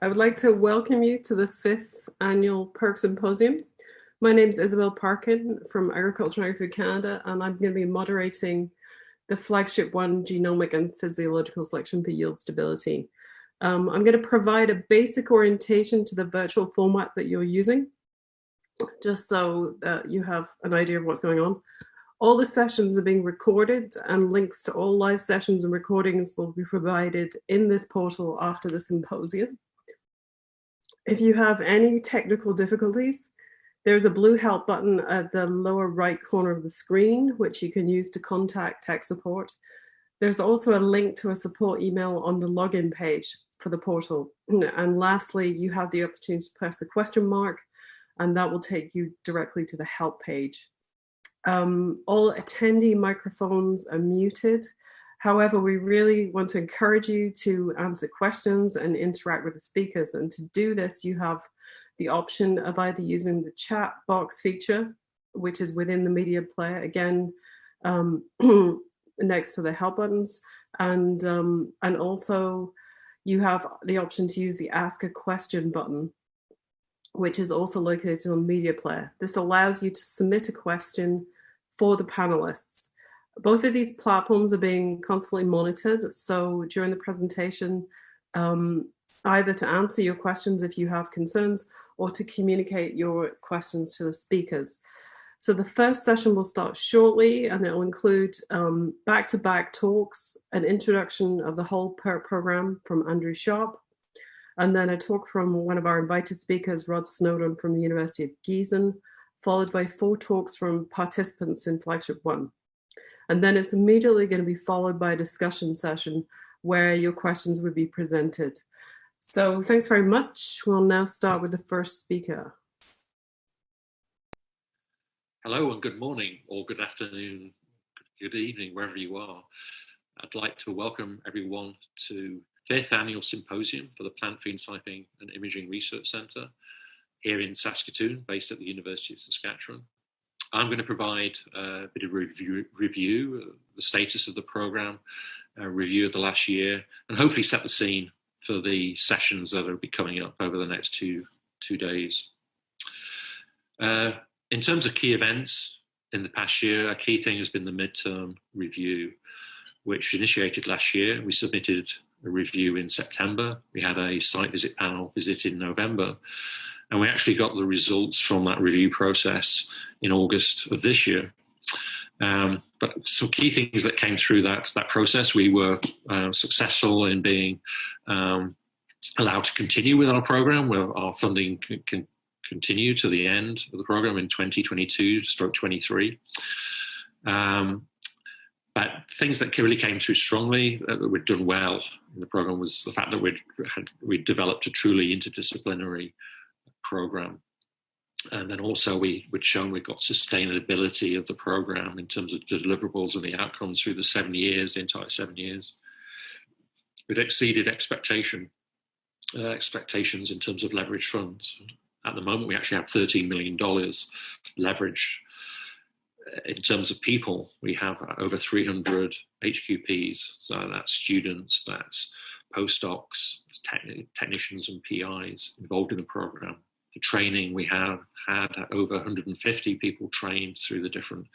I would like to welcome you to the 5th annual PERC Symposium. My name is Isobel Parkin from Agriculture and Agri-Food Canada, and I'm going to be moderating the Flagship 1 Genomic and Physiological Selection for Yield Stability. I'm going to provide a basic orientation to the virtual format that you're using, just so that you have an idea of what's going on. All the sessions are being recorded, and links to all live sessions and recordings will be provided in this portal after the symposium. If you have any technical difficulties, there's a blue help button at the lower right corner of the screen, which you can use to contact tech support. There's also a link to a support email on the login page for the portal. And lastly, you have the opportunity to press the question mark, and that will take you directly to the help page. All attendee microphones are muted. However, we really want to encourage you to answer questions and interact with the speakers. And to do this, you have the option of either using the chat box feature, which is within the media player, again, next to the help buttons. And also you have the option to use the Ask a Question button, which is also located on media player. This allows you to submit a question for the panelists. Both of these platforms are being constantly monitored. So during the presentation, either to answer your questions if you have concerns or to communicate your questions to the speakers. So the first session will start shortly, and it will include back-to-back talks, an introduction of the whole PERC program from Andrew Sharpe, and then a talk from one of our invited speakers, Rod Snowdon from the University of Gießen, followed by 4 talks from participants in Flagship 1. And then it's immediately going to be followed by a discussion session where your questions would be presented. So thanks very much. We'll now start with the first speaker. Hello and good morning, or good afternoon, good evening, wherever you are. I'd like to welcome everyone to 5th Annual Symposium for the Plant Phenotyping and Imaging Research Centre here in Saskatoon, based at the University of Saskatchewan. I'm going to provide a bit of review, the status of the program, a review of the last year, and hopefully set the scene for the sessions that will be coming up over the next two days. In terms of key events in the past year, a key thing has been the midterm review, which initiated last year. We submitted a review in September. We had a site visit panel visit in November. And we actually got the results from that review process in August of this year. But some key things that came through that process, we were successful in being allowed to continue with our program, where our funding can continue to the end of the program in 2022/23. But things that really came through strongly, that we'd done well in the program, was the fact that we'd developed a truly interdisciplinary program. And then also we'd shown we've got sustainability of the program in terms of deliverables and the outcomes through the 7 years, the entire 7 years. We'd exceeded expectations in terms of leverage funds. At the moment, we actually have $13 million leveraged. In terms of people, we have over 300 HQPs, so that's students, that's postdocs, technicians and PIs involved in the program. The training, we have had over 150 people trained through the different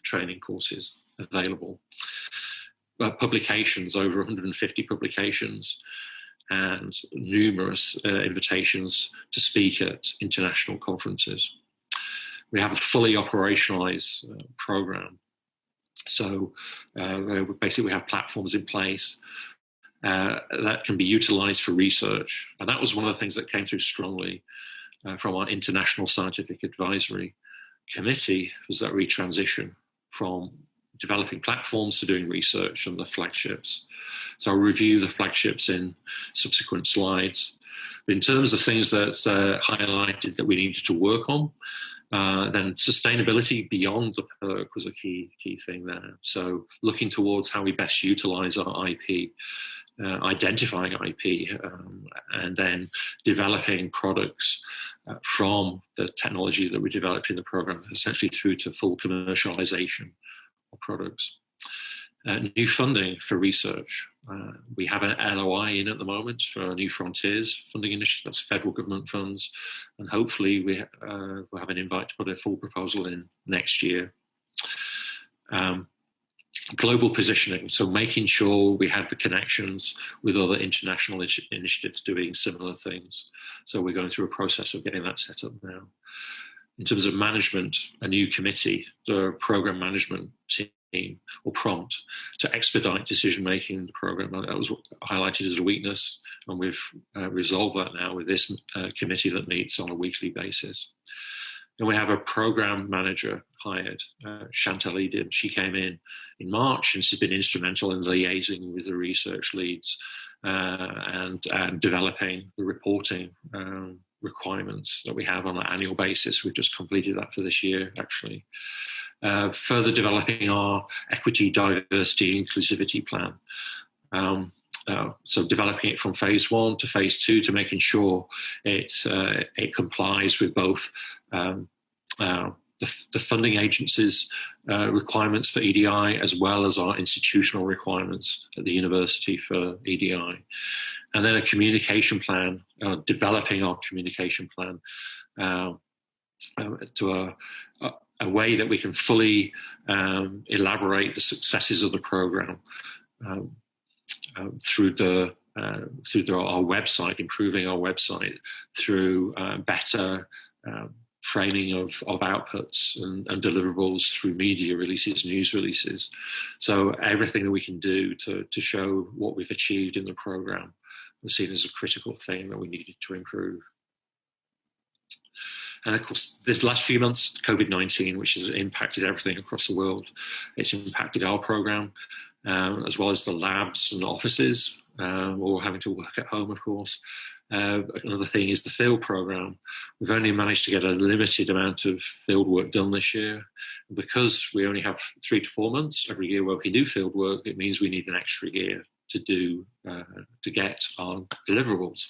training courses available. Publications, over 150 publications, and numerous invitations to speak at international conferences. We have a fully operationalized program. So basically we have platforms in place that can be utilized for research. And that was one of the things that came through strongly from our International Scientific Advisory Committee, was that retransition from developing platforms to doing research on the flagships. So I'll review the flagships in subsequent slides. But in terms of things that highlighted that we needed to work on, then sustainability beyond the PERC was a key thing there. So looking towards how we best utilize our IP, identifying IP, and then developing products from the technology that we developed in the program, essentially through to full commercialization of products. New funding for research. We have an LOI in at the moment for New Frontiers funding initiative. That's federal government funds, and hopefully we'll have an invite to put a full proposal in next year. Global positioning, so making sure we have the connections with other international initiatives doing similar things. So we're going through a process of getting that set up now. In terms of management, a new committee, the program management team, or prompt, to expedite decision-making in the program. That was highlighted as a weakness, and we've resolved that now with this committee that meets on a weekly basis. And we have a program manager hired, Chantal Edim. She came in March, and she's been instrumental in liaising with the research leads and developing the reporting requirements that we have on an annual basis. We've just completed that for this year, actually. Further developing our equity, diversity, inclusivity plan. So developing it from phase 1 to phase 2 to making sure it complies with both the funding agencies' requirements for EDI, as well as our institutional requirements at the university for EDI. And then a communication plan, developing our communication plan to a way that we can fully elaborate the successes of the program through our website, improving our website, through better framing of outputs and deliverables through media releases, news releases. So everything that we can do to show what we've achieved in the program was seen as a critical thing that we needed to improve. And of course, this last few months, COVID-19, which has impacted everything across the world, it's impacted our program, as well as the labs and offices, or having to work at home, of course. Another thing is the field program. We've only managed to get a limited amount of field work done this year. Because we only have 3 to 4 months every year where we can do field work, it means we need an extra year to get our deliverables.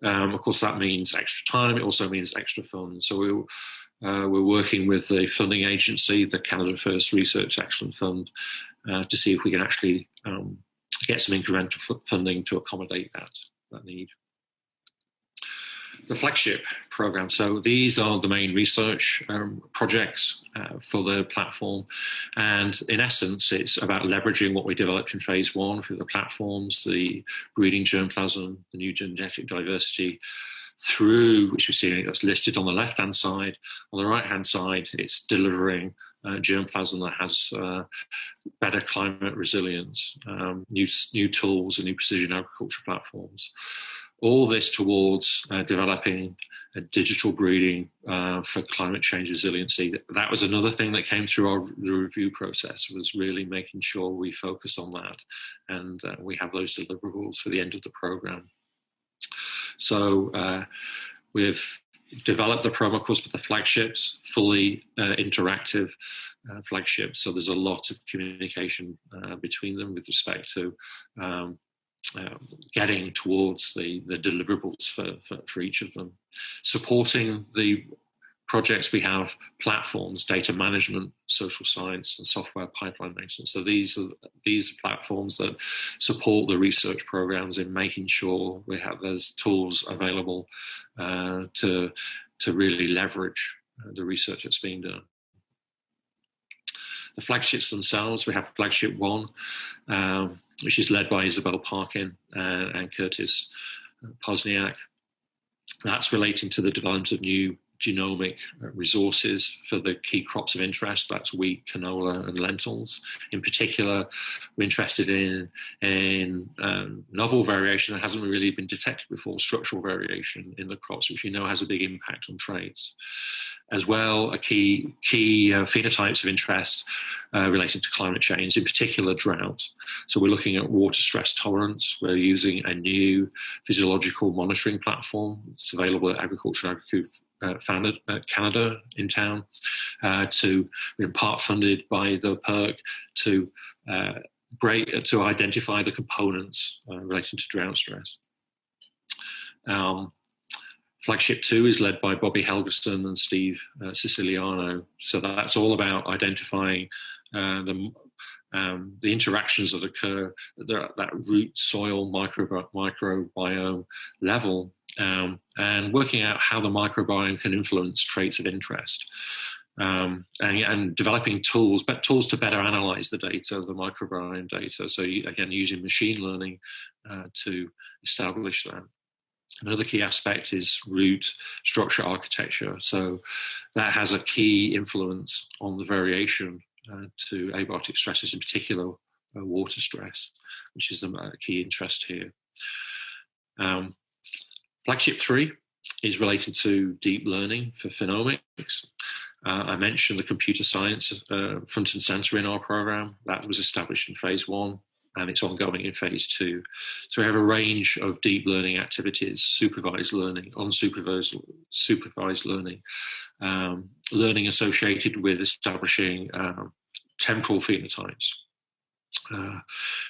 Of course, that means extra time. It also means extra funds. So we're working with the funding agency, the Canada First Research Excellence Fund, to see if we can actually get some incremental funding to accommodate that need. The Flagship program. So these are the main research projects for the platform. And in essence, it's about leveraging what we developed in phase 1 through the platforms, the breeding germplasm, the new genetic diversity, through which we see that's listed on the left-hand side. On the right-hand side, it's delivering germplasm that has better climate resilience, new tools and new precision agriculture platforms. All this towards developing a digital breeding for climate change resiliency. That was another thing that came through the review process, was really making sure we focus on that and we have those deliverables for the end of the program. So we've developed the program, of course, with the flagships, fully interactive flagships. So there's a lot of communication between them with respect to getting towards the deliverables for each of them. Supporting the projects, we have platforms, data management, social science, and software pipeline maintenance. So these are platforms that support the research programs in making sure there's tools available to really leverage the research that's being done. The flagships themselves, we have Flagship 1, which is led by Isobel Parkin and Curtis Posniak. That's relating to the development of new genomic resources for the key crops of interest. That's wheat, canola, and lentils. In particular, we're interested in novel variation that hasn't really been detected before, structural variation in the crops, which we know has a big impact on traits. As well, key phenotypes of interest relating to climate change, in particular drought. So we're looking at water stress tolerance. We're using a new physiological monitoring platform. It's available at Agriculture and Agri-Food Canada in town, in part funded by the PERC, to identify the components relating to drought stress. Flagship 2 is led by Bobby Helgeson and Steve Siciliano. So that's all about identifying the the interactions that occur at that root soil microbiome level, and working out how the microbiome can influence traits of interest, and developing tools to better analyze the data, the microbiome data. So again, using machine learning to establish that. Another key aspect is root structure architecture. So that has a key influence on the variation to abiotic stresses, in particular water stress, which is the key interest here. Flagship 3 is related to deep learning for phenomics. I mentioned the computer science front and center in our program. That was established in phase 1. And it's ongoing in phase 2. So we have a range of deep learning activities: supervised learning, unsupervised learning, learning associated with establishing temporal phenotypes,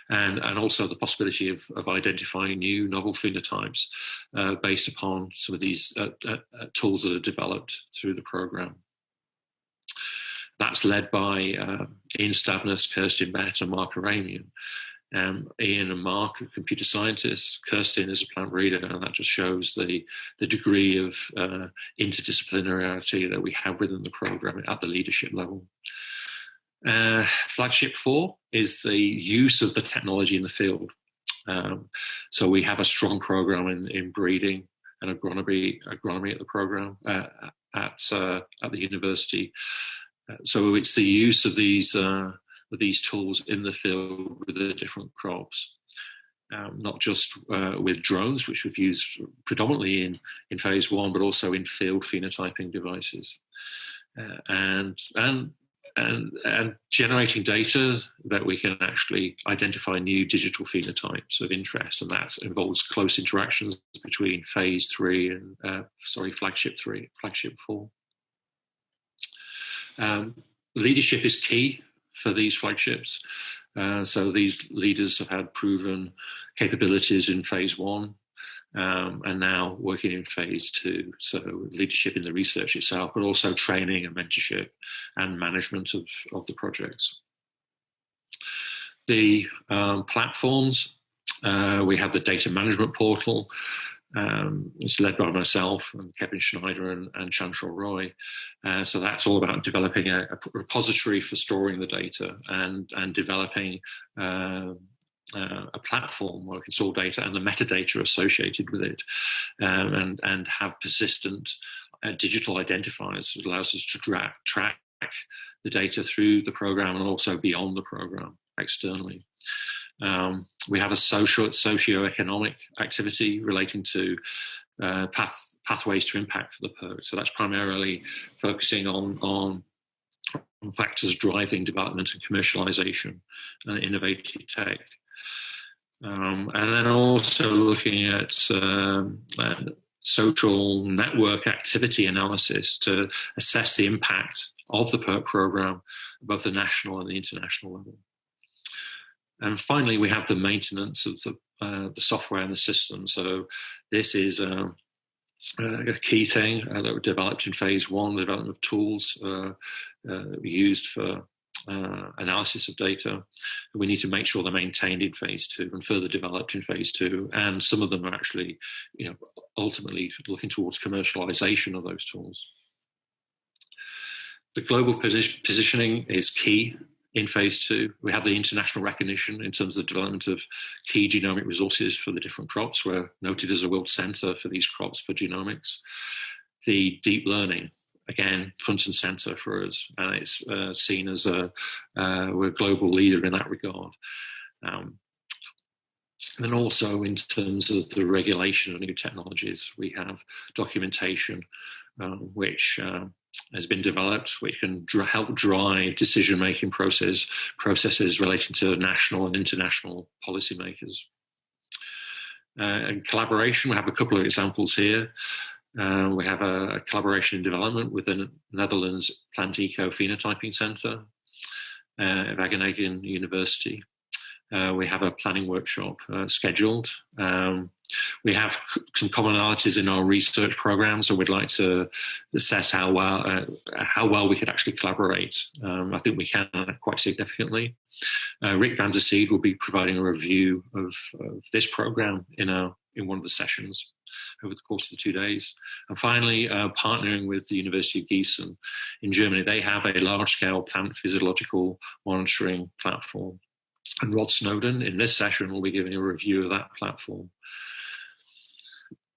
and also the possibility of identifying new novel phenotypes based upon some of these tools that are developed through the program. That's led by Ian Stavnus, Kirstin Bett, and Mark Aramian. Ian and Mark are computer scientists. Kirstin is a plant breeder, and that just shows the degree of interdisciplinarity that we have within the program at the leadership level. Flagship 4 is the use of the technology in the field. So we have a strong program in breeding and agronomy at the program at the university. So it's the use of these tools in the field with the different crops, not just with drones, which we've used predominantly in phase 1, but also in field phenotyping devices, and generating data that we can actually identify new digital phenotypes of interest, and that involves close interactions between phase 3 and flagship 4. Leadership is key for these flagships. So these leaders have had proven capabilities in phase 1 and now working in phase 2. So leadership in the research itself, but also training and mentorship and management of the projects. The platforms, we have the data management portal. It's led by myself and Kevin Schneider and Chantal Roy. So that's all about developing a repository for storing the data and developing a platform where we can store data and the metadata associated with it, and have persistent digital identifiers that allows us to track the data through the program and also beyond the program externally. We have a socio-economic activity relating to pathways to impact for the PERC. So that's primarily focusing on factors driving development and commercialization and innovative tech. And then also looking at social network activity analysis to assess the impact of the PERC program at both the national and the international level. And finally, we have the maintenance of the software and the system. So this is a key thing that were developed in phase 1, the development of tools used for analysis of data. We need to make sure they're maintained in phase 2 and further developed in phase 2. And some of them are actually, ultimately looking towards commercialization of those tools. The global positioning is key. In phase 2, we have the international recognition in terms of the development of key genomic resources for the different crops. We're noted as a world center for these crops for genomics. The deep learning, again, front and center for us, and it's seen as we're a global leader in that regard. And also in terms of the regulation of new technologies, we have documentation which has been developed, which can help drive decision-making processes relating to national and international policymakers. And collaboration, we have a couple of examples here. We have a collaboration in development with the Netherlands Plant Eco Phenotyping Center at Wageningen University. We have a planning workshop scheduled We have some commonalities in our research programs, so we'd like to assess how well we could actually collaborate. I think we can quite significantly. Rick van der Seed will be providing a review of this program in one of the sessions over the course of the 2 days. And finally, partnering with the University of Gießen in Germany, they have a large-scale plant physiological monitoring platform. And Rod Snowdon, in this session, will be giving a review of that platform.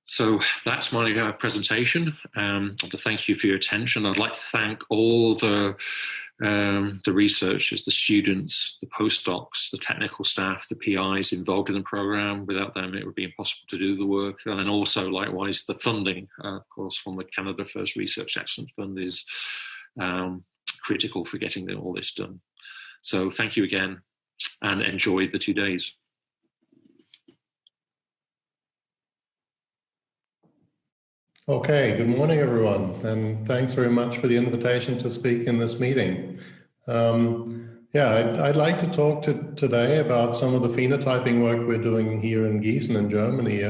So that's my presentation. I want to thank you for your attention. I'd like to thank all the researchers, the students, the postdocs, the technical staff, the PIs involved in the program. Without them, it would be impossible to do the work. And then also, likewise, the funding, of course, from the Canada First Research Excellence Fund is critical for getting all this done. So thank you again, and enjoy the 2 days. Okay, good morning, everyone, and thanks very much for the invitation to speak in this meeting. I'd like to talk today about some of the phenotyping work we're doing here in Gießen in Germany,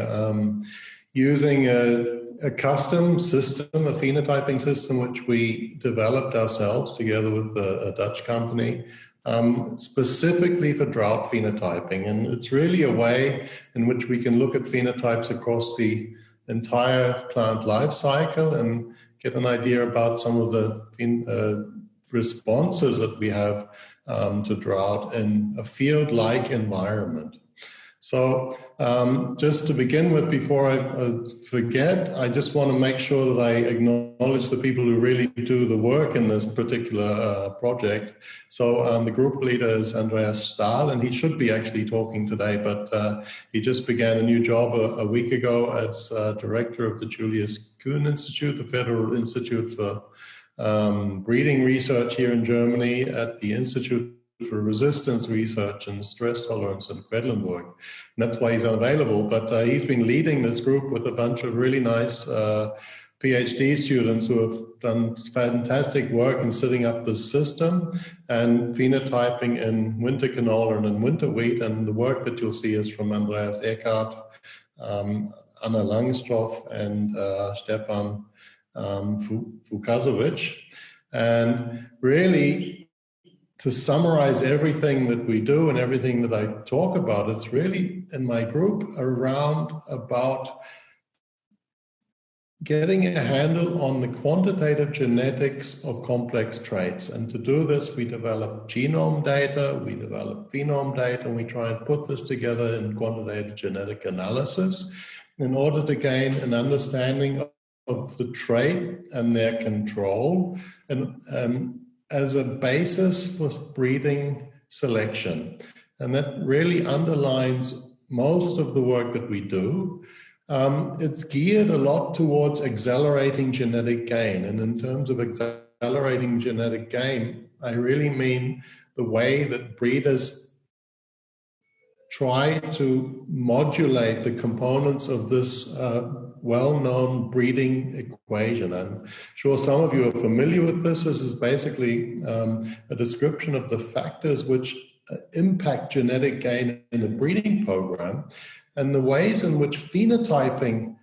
using a custom system, a phenotyping system, which we developed ourselves together with a Dutch company, specifically for drought phenotyping. And it's really a way in which we can look at phenotypes across the entire plant life cycle and get an idea about some of the responses that we have to drought in a field-like environment. So just to begin with, before I forget, I just want to make sure that I acknowledge the people who really do the work in this particular project. So the group leader is Andreas Stahl, and he should be actually talking today, but he just began a new job a week ago as director of the Julius Kühn Institute, the Federal Institute for Breeding Research here in Germany, at the Institute for Resistance Research and Stress Tolerance in Quedlinburg. And that's why he's unavailable, but he's been leading this group with a bunch of really nice PhD students who have done fantastic work in setting up the system and phenotyping in winter canola and in winter wheat. And the work that you'll see is from Andreas Eckert, Anna Langstroff, and Stefan Vukasovic. And really, to summarize everything that we do and everything that I talk about, it's really in my group around about getting a handle on the quantitative genetics of complex traits. And to do this, we develop genome data, we develop phenome data, and we try and put this together in quantitative genetic analysis in order to gain an understanding of the trait and their control, and as a basis for breeding selection. And that really underlines most of the work that we do. It's geared a lot towards accelerating genetic gain. And in terms of accelerating genetic gain, I really mean the way that breeders try to modulate the components of this well-known breeding equation. I'm sure some of you are familiar with this. This is basically a description of the factors which impact genetic gain in a breeding program and the ways in which phenotyping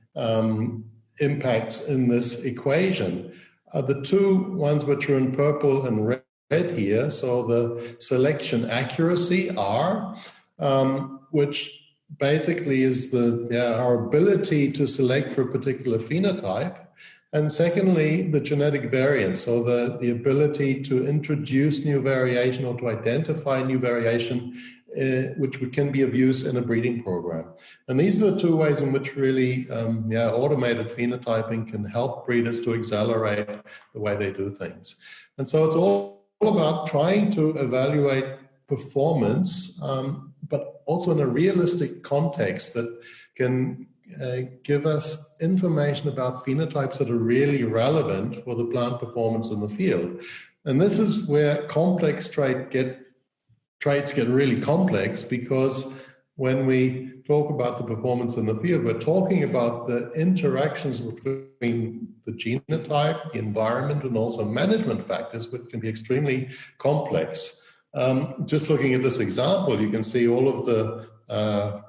impacts in this equation are the two ones which are in purple and red here. So the selection accuracy, R, which basically is our ability to select for a particular phenotype. And secondly, the genetic variance, so the ability to introduce new variation or to identify new variation, which can be of use in a breeding program. And these are the two ways in which really automated phenotyping can help breeders to accelerate the way they do things. And so it's all about trying to evaluate performance, but also in a realistic context that can give us information about phenotypes that are really relevant for the plant performance in the field. And this is where complex traits get really complex, because when we talk about the performance in the field, we're talking about the interactions between the genotype, the environment, and also management factors, which can be extremely complex. Just looking at this example, you can see all of the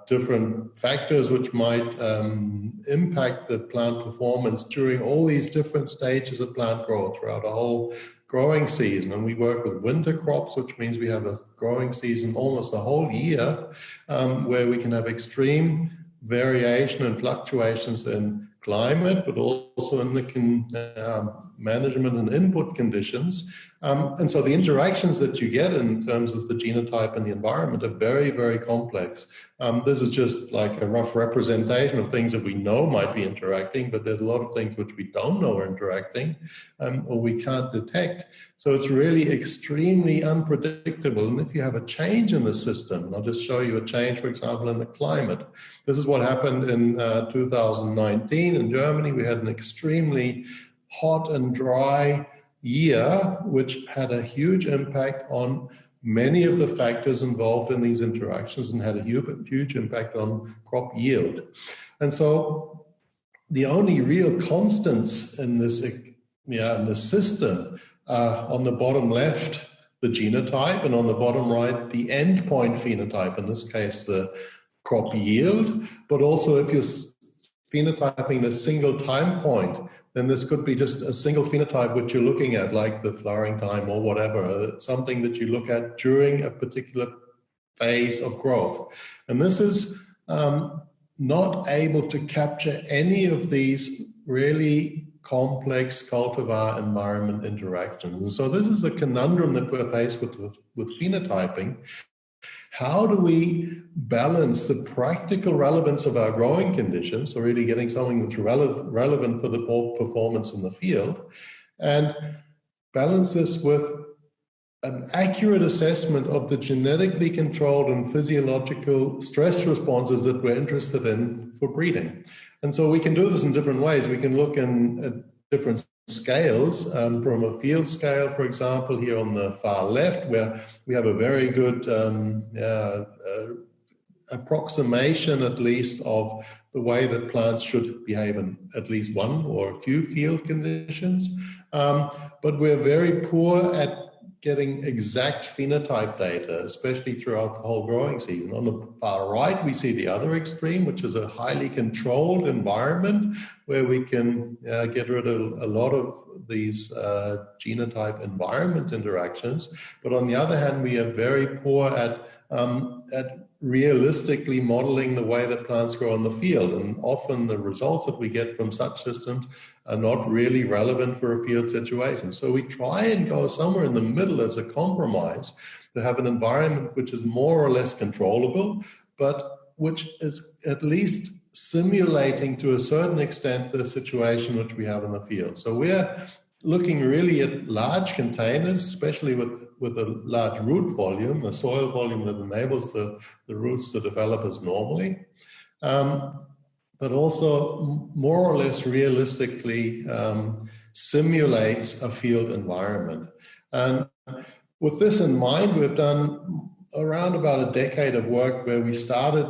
different factors which might impact the plant performance during all these different stages of plant growth throughout a whole growing season. And we work with winter crops, which means we have a growing season almost the whole year, where we can have extreme variation and fluctuations in climate, but also in the management and input conditions. And so the interactions that you get in terms of the genotype and the environment are very, very complex. This is just like a rough representation of things that we know might be interacting, but there's a lot of things which we don't know are interacting or we can't detect. So it's really extremely unpredictable. And if you have a change in the system, and I'll just show you a change, for example, in the climate. This is what happened in 2019 in Germany. We had an extremely hot and dry year, which had a huge impact on many of the factors involved in these interactions and had a huge impact on crop yield. And so the only real constants in this, in the system, on the bottom left, the genotype, and on the bottom right, the endpoint phenotype, in this case, the crop yield. But also if you're phenotyping a single time point, then this could be just a single phenotype which you're looking at, like the flowering time or whatever, something that you look at during a particular phase of growth. And this is not able to capture any of these really complex cultivar environment interactions. And so this is the conundrum that we're faced with phenotyping. How do we balance the practical relevance of our growing conditions, so really getting something that's relevant for the performance in the field, and balance this with an accurate assessment of the genetically controlled and physiological stress responses that we're interested in for breeding? And so we can do this in different ways. We can look at different scales, from a field scale, for example, here on the far left, where we have a very good approximation, at least, of the way that plants should behave in at least one or a few field conditions. But we're very poor at getting exact phenotype data, especially throughout the whole growing season. On the far right, we see the other extreme, which is a highly controlled environment where we can get rid of a lot of these genotype environment interactions. But on the other hand, we are very poor at realistically modeling the way that plants grow in the field. And often the results that we get from such systems are not really relevant for a field situation. So we try and go somewhere in the middle as a compromise to have an environment which is more or less controllable, but which is at least simulating to a certain extent the situation which we have in the field. So we're looking really at large containers, especially with a large root volume, a soil volume that enables the roots to develop as normally, but also more or less realistically simulates a field environment. And with this in mind, we've done around about a decade of work where we started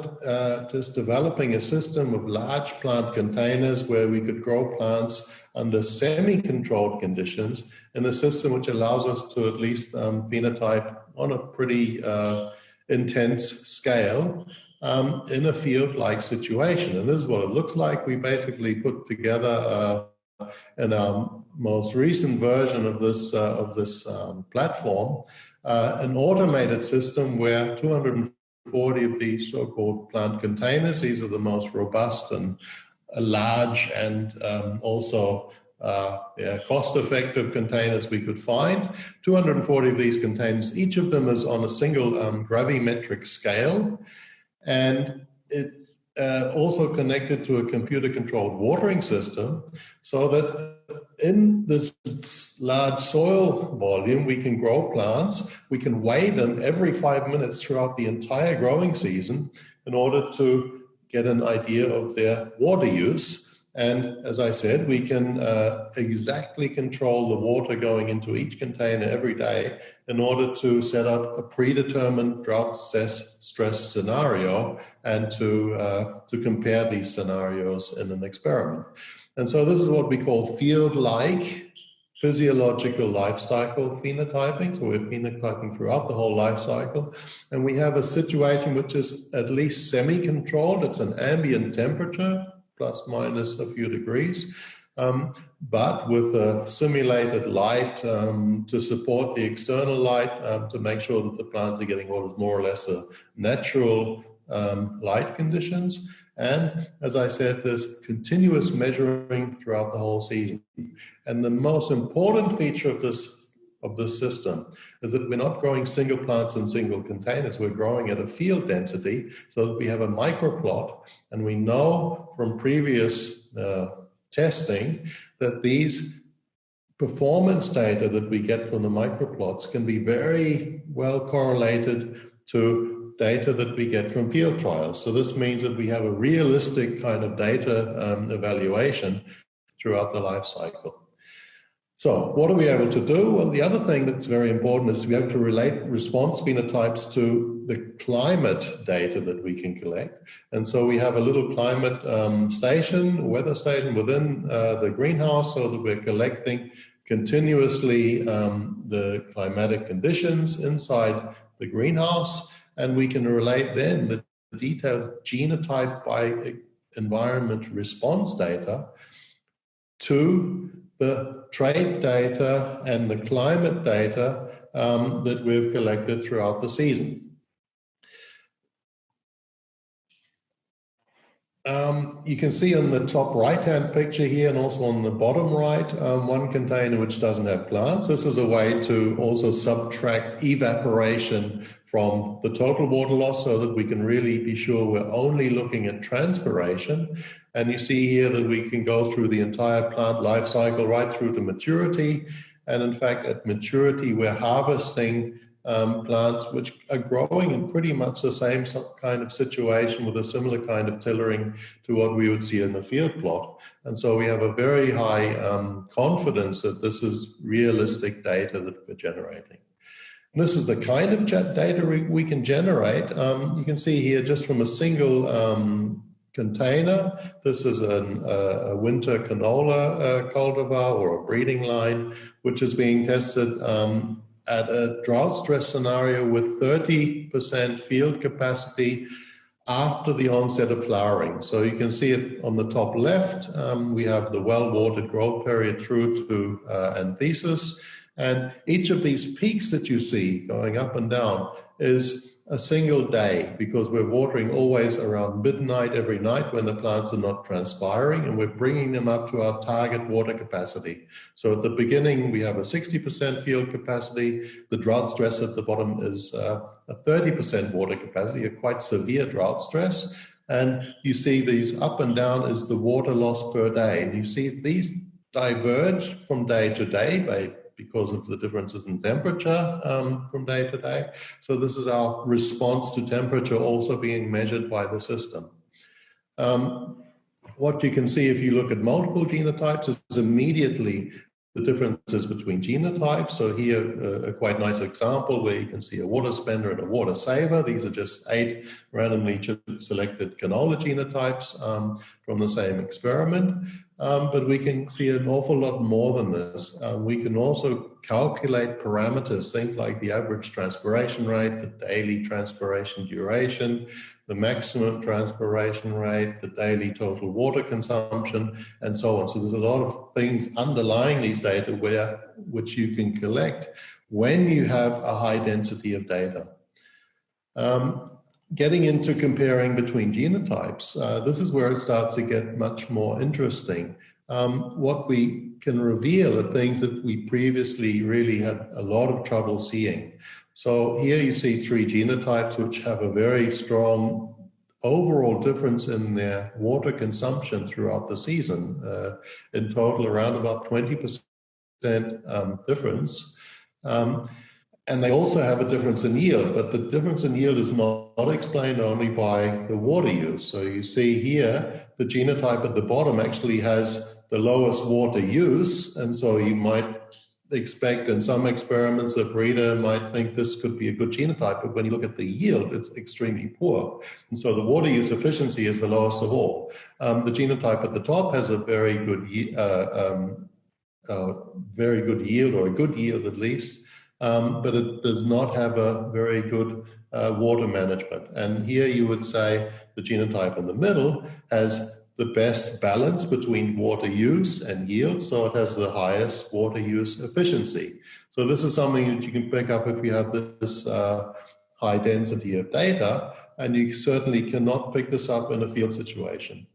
just developing a system of large plant containers where we could grow plants under semi-controlled conditions in a system which allows us to at least phenotype on a pretty intense scale in a field-like situation. And this is what it looks like. We basically put together in our most recent version of this platform an automated system where 240 of these so-called plant containers, these are the most robust and large and also cost-effective containers we could find. 240 of these containers, each of them is on a single gravimetric scale, and it's also connected to a computer-controlled watering system, so that in this large soil volume, we can grow plants. We can weigh them every 5 minutes throughout the entire growing season in order to get an idea of their water use. And as I said, we can exactly control the water going into each container every day in order to set up a predetermined drought stress scenario and to compare these scenarios in an experiment. And so this is what we call field-like physiological life cycle phenotyping. So we're phenotyping throughout the whole life cycle. And we have a situation which is at least semi-controlled. It's an ambient temperature, plus minus a few degrees, but with a simulated light to support the external light to make sure that the plants are getting what is more or less a natural light conditions. And as I said, there's continuous measuring throughout the whole season. And the most important feature of this system is that we're not growing single plants in single containers. We're growing at a field density so that we have a microplot, and we know from previous testing that these performance data that we get from the microplots can be very well correlated to data that we get from field trials. So this means that we have a realistic kind of data evaluation throughout the life cycle. So what are we able to do? Well, the other thing that's very important is to be able to relate response phenotypes to the climate data that we can collect. And so we have a little climate weather station within the greenhouse, so that we're collecting continuously the climatic conditions inside the greenhouse. And we can relate then the detailed genotype by environment response data to the trait data and the climate data that we've collected throughout the season. You can see on the top right-hand picture here, and also on the bottom right, one container which doesn't have plants. This is a way to also subtract evaporation from the total water loss so that we can really be sure we're only looking at transpiration. And you see here that we can go through the entire plant life cycle right through to maturity. And in fact, at maturity, we're harvesting plants which are growing in pretty much the same kind of situation with a similar kind of tillering to what we would see in the field plot. And so we have a very high confidence that this is realistic data that we're generating. And this is the kind of data we can generate. You can see here just from a single container. This is a winter canola cultivar or a breeding line, which is being tested at a drought stress scenario with 30% field capacity after the onset of flowering. So you can see it on the top left. We have the well-watered growth period through to anthesis. And each of these peaks that you see going up and down is a single day, because we're watering always around midnight every night when the plants are not transpiring, and we're bringing them up to our target water capacity. So at the beginning, we have a 60% field capacity. The drought stress at the bottom is a 30% water capacity, a quite severe drought stress. And you see these up and down is the water loss per day. And you see these diverge from day to day because of the differences in temperature from day to day. So this is our response to temperature also being measured by the system. What you can see if you look at multiple genotypes is immediately the differences between genotypes. So here, a quite nice example where you can see a water spender and a water saver. These are just 8 randomly selected canola genotypes from the same experiment. But we can see an awful lot more than this. We can also calculate parameters, things like the average transpiration rate, the daily transpiration duration, the maximum transpiration rate, the daily total water consumption, and so on. So there's a lot of things underlying these data which you can collect when you have a high density of data. Getting into comparing between genotypes, this is where it starts to get much more interesting. What we can reveal are things that we previously really had a lot of trouble seeing. So here you see 3 genotypes which have a very strong overall difference in their water consumption throughout the season. In total, around about 20% difference. And they also have a difference in yield, but the difference in yield is not explained only by the water use. So you see here, the genotype at the bottom actually has the lowest water use, and so you might expect in some experiments a breeder might think this could be a good genotype, but when you look at the yield, it's extremely poor. And so the water use efficiency is the lowest of all. The genotype at the top has a very good very good yield, or a good yield at least, but it does not have a very good water management. And here you would say the genotype in the middle has the best balance between water use and yield, so it has the highest water use efficiency. So this is something that you can pick up if you have this high density of data, and you certainly cannot pick this up in a field situation.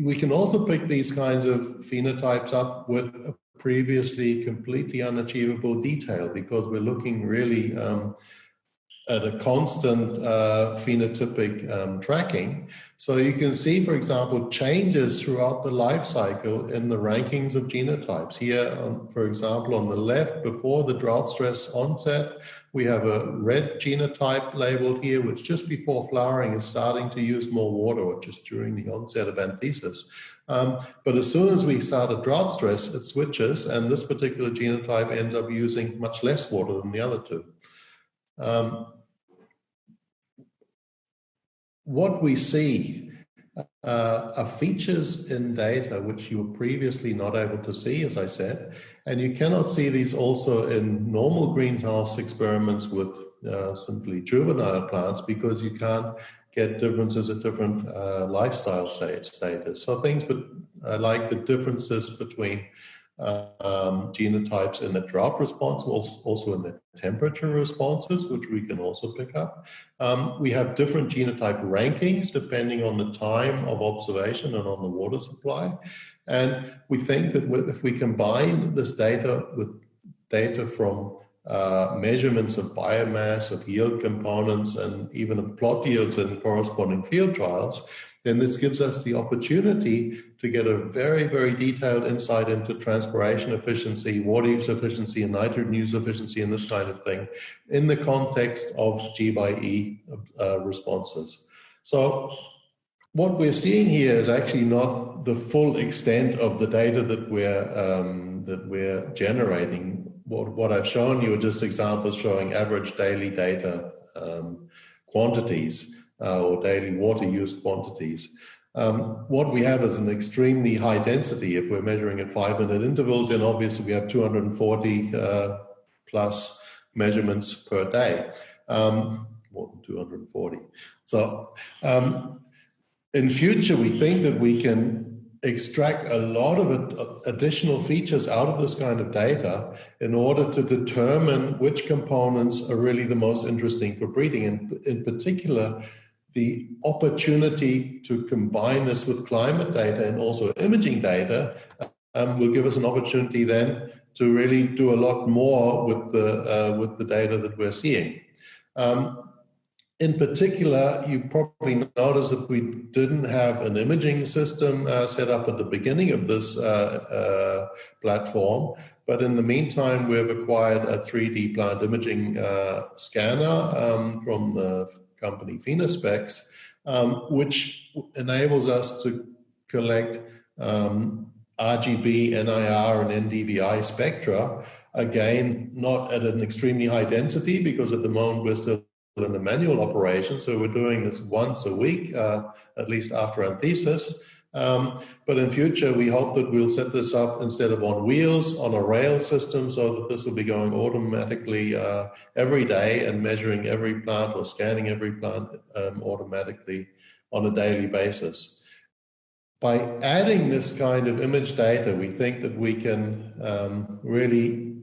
We can also pick these kinds of phenotypes up with a previously completely unachievable detail, because we're looking really at a constant phenotypic tracking. So you can see, for example, changes throughout the life cycle in the rankings of genotypes. Here, for example, on the left, before the drought stress onset, we have a red genotype labeled here, which just before flowering is starting to use more water, or just during the onset of anthesis. But as soon as we start a drought stress, it switches, and this particular genotype ends up using much less water than the other two. What we see are features in data which you were previously not able to see, as I said, and you cannot see these also in normal greenhouse experiments with simply juvenile plants, because you can't get differences at different lifestyle status. So things like the differences between genotypes in the drought response, also in the temperature responses, which we can also pick up. We have different genotype rankings depending on the time of observation and on the water supply. And we think that if we combine this data with data from measurements of biomass, of yield components, and even of plot yields in corresponding field trials, then this gives us the opportunity to get a very, very detailed insight into transpiration efficiency, water use efficiency, and nitrogen use efficiency, and this kind of thing in the context of G/E responses. So what we're seeing here is actually not the full extent of the data that we're generating. What I've shown you are just examples showing average daily data quantities or daily water use quantities. What we have is an extremely high density if we're measuring at 5-minute intervals, and obviously we have 240 plus measurements per day, more than 240. So in future, we think that we can extract a lot of additional features out of this kind of data in order to determine which components are really the most interesting for breeding. And in particular, the opportunity to combine this with climate data and also imaging data will give us an opportunity then to really do a lot more with the data that we're seeing. In particular, you probably noticed that we didn't have an imaging system set up at the beginning of this platform, but in the meantime, we've acquired a 3D plant imaging scanner from the company Phenospec, which enables us to collect RGB, NIR, and NDVI spectra, again, not at an extremely high density, because at the moment we're still in the manual operation, so we're doing this once a week, at least after anthesis. But in future, we hope that we'll set this up instead of on wheels, on a rail system, so that this will be going automatically every day and measuring every plant or scanning every plant automatically on a daily basis. By adding this kind of image data, we think that we can really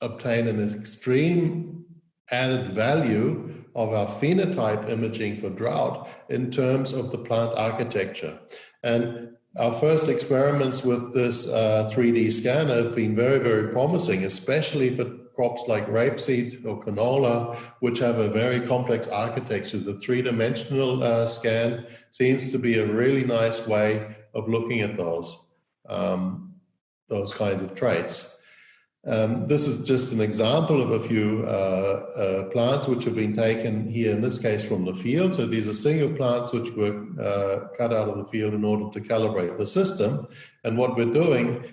obtain an extreme added value of our phenotype imaging for drought in terms of the plant architecture. And our first experiments with this 3D scanner have been very, very promising, especially for crops like rapeseed or canola, which have a very complex architecture. The three-dimensional scan seems to be a really nice way of looking at those kinds of traits. This is just an example of a few plants which have been taken here, in this case from the field. So these are single plants which were cut out of the field in order to calibrate the system. And what we're doing,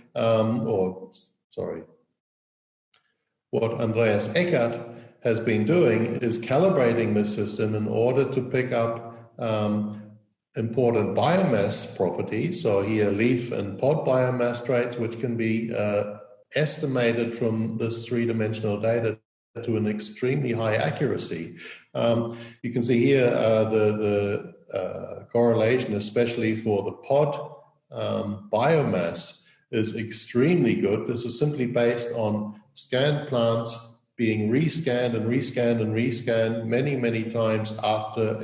what Andreas Eckert has been doing is calibrating the system in order to pick up an important biomass properties. So here, leaf and pod biomass traits, which can be estimated from this three-dimensional data to an extremely high accuracy. You can see here the correlation, especially for the pod biomass, is extremely good. This is simply based on scanned plants being rescanned and rescanned and rescanned many, many times after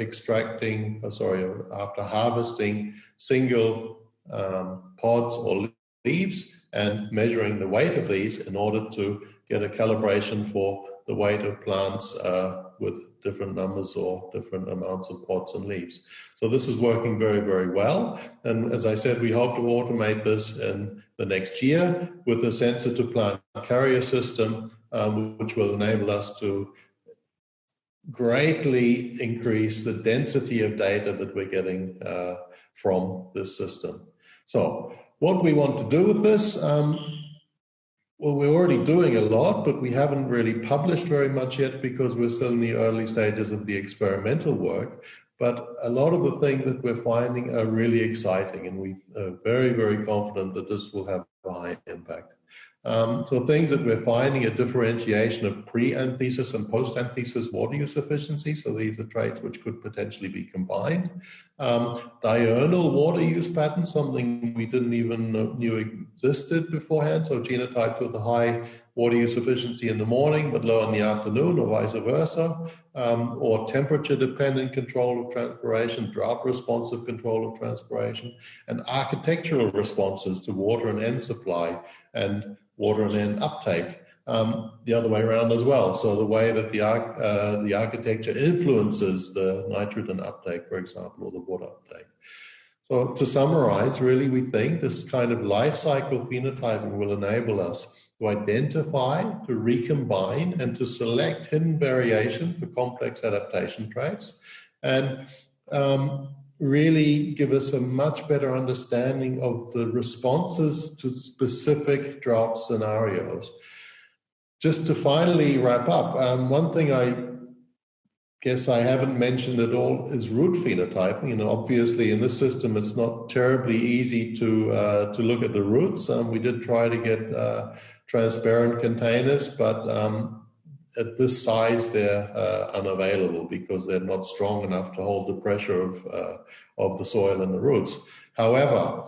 after harvesting single pods or leaves and measuring the weight of these in order to get a calibration for the weight of plants with different numbers or different amounts of pods and leaves. So this is working very, very well. And as I said, we hope to automate this in the next year with the sensor-to-plant carrier system, which will enable us to greatly increase the density of data that we're getting from this system. So what we want to do with this, well, we're already doing a lot, but we haven't really published very much yet because we're still in the early stages of the experimental work. But a lot of the things that we're finding are really exciting, and we're very, very confident that this will have a high impact. So things that we're finding are differentiation of pre-anthesis and post-anthesis water use efficiency. So these are traits which could potentially be combined. Diurnal water use patterns, something we didn't even knew existed beforehand. So genotypes with a high water use efficiency in the morning, but low in the afternoon, or vice versa. Or temperature-dependent control of transpiration, drought-responsive control of transpiration, and architectural responses to water and end supply and water and end uptake, the other way around as well. So the way that the architecture influences the nitrogen uptake, for example, or the water uptake. So to summarize, really, we think this kind of life cycle phenotyping will enable us to identify, to recombine, and to select hidden variation for complex adaptation traits, and really give us a much better understanding of the responses to specific drought scenarios. Just to finally wrap up, one thing I guess I haven't mentioned at all is root phenotyping. You know, obviously in this system it's not terribly easy to look at the roots. We did try to get transparent containers, but at this size they're unavailable because they're not strong enough to hold the pressure of the soil and the roots. However,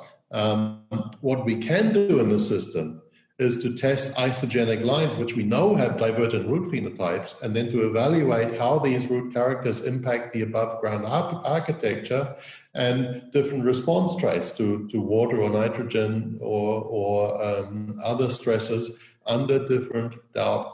what we can do in the system is to test isogenic lines, which we know have divergent root phenotypes, and then to evaluate how these root characters impact the above ground architecture and different response traits to water or nitrogen or other stresses under different drought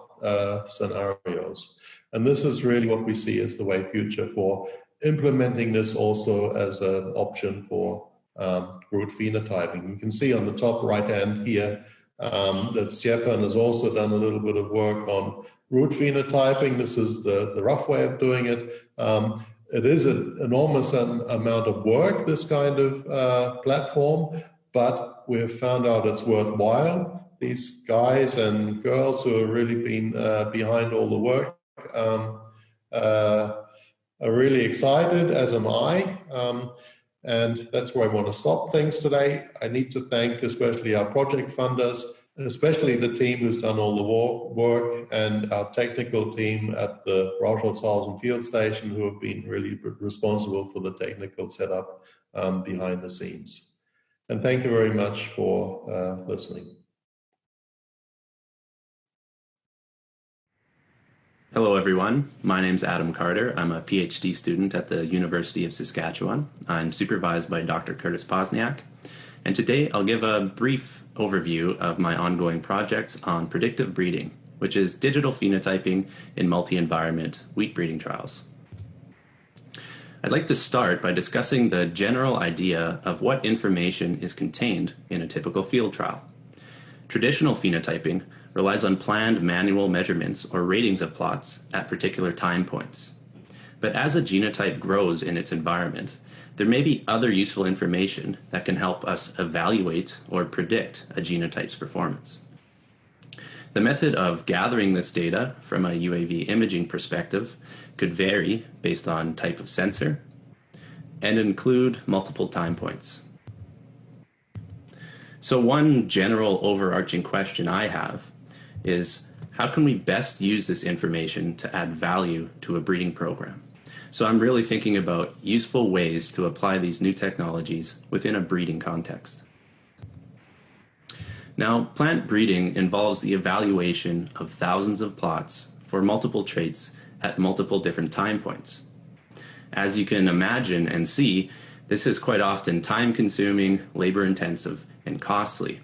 scenarios. And this is really what we see as the way future for implementing this also as an option for root phenotyping. You can see on the top right hand here that Stefan has also done a little bit of work on root phenotyping. This is the rough way of doing it. It is an enormous amount of work, this kind of platform, but we've found out it's worthwhile. These guys and girls who have really been behind all the work are really excited, as am I. And that's where I want to stop things today. I need to thank especially our project funders, especially the team who's done all the work, and our technical team at the Rauschholzhausen field station, who have been really responsible for the technical setup behind the scenes. And thank you very much for listening. Hello, everyone. My name's Adam Carter. I'm a PhD student at the University of Saskatchewan. I'm supervised by Dr. Curtis Posniak. And today I'll give a brief overview of my ongoing projects on predictive breeding, which is digital phenotyping in multi-environment wheat breeding trials. I'd like to start by discussing the general idea of what information is contained in a typical field trial. Traditional phenotyping relies on planned manual measurements or ratings of plots at particular time points. But as a genotype grows in its environment, there may be other useful information that can help us evaluate or predict a genotype's performance. The method of gathering this data from a UAV imaging perspective could vary based on type of sensor and include multiple time points. So one general overarching question I have is, how can we best use this information to add value to a breeding program? So I'm really thinking about useful ways to apply these new technologies within a breeding context. Now, plant breeding involves the evaluation of thousands of plots for multiple traits at multiple different time points. As you can imagine and see, this is quite often time-consuming, labor-intensive, and costly.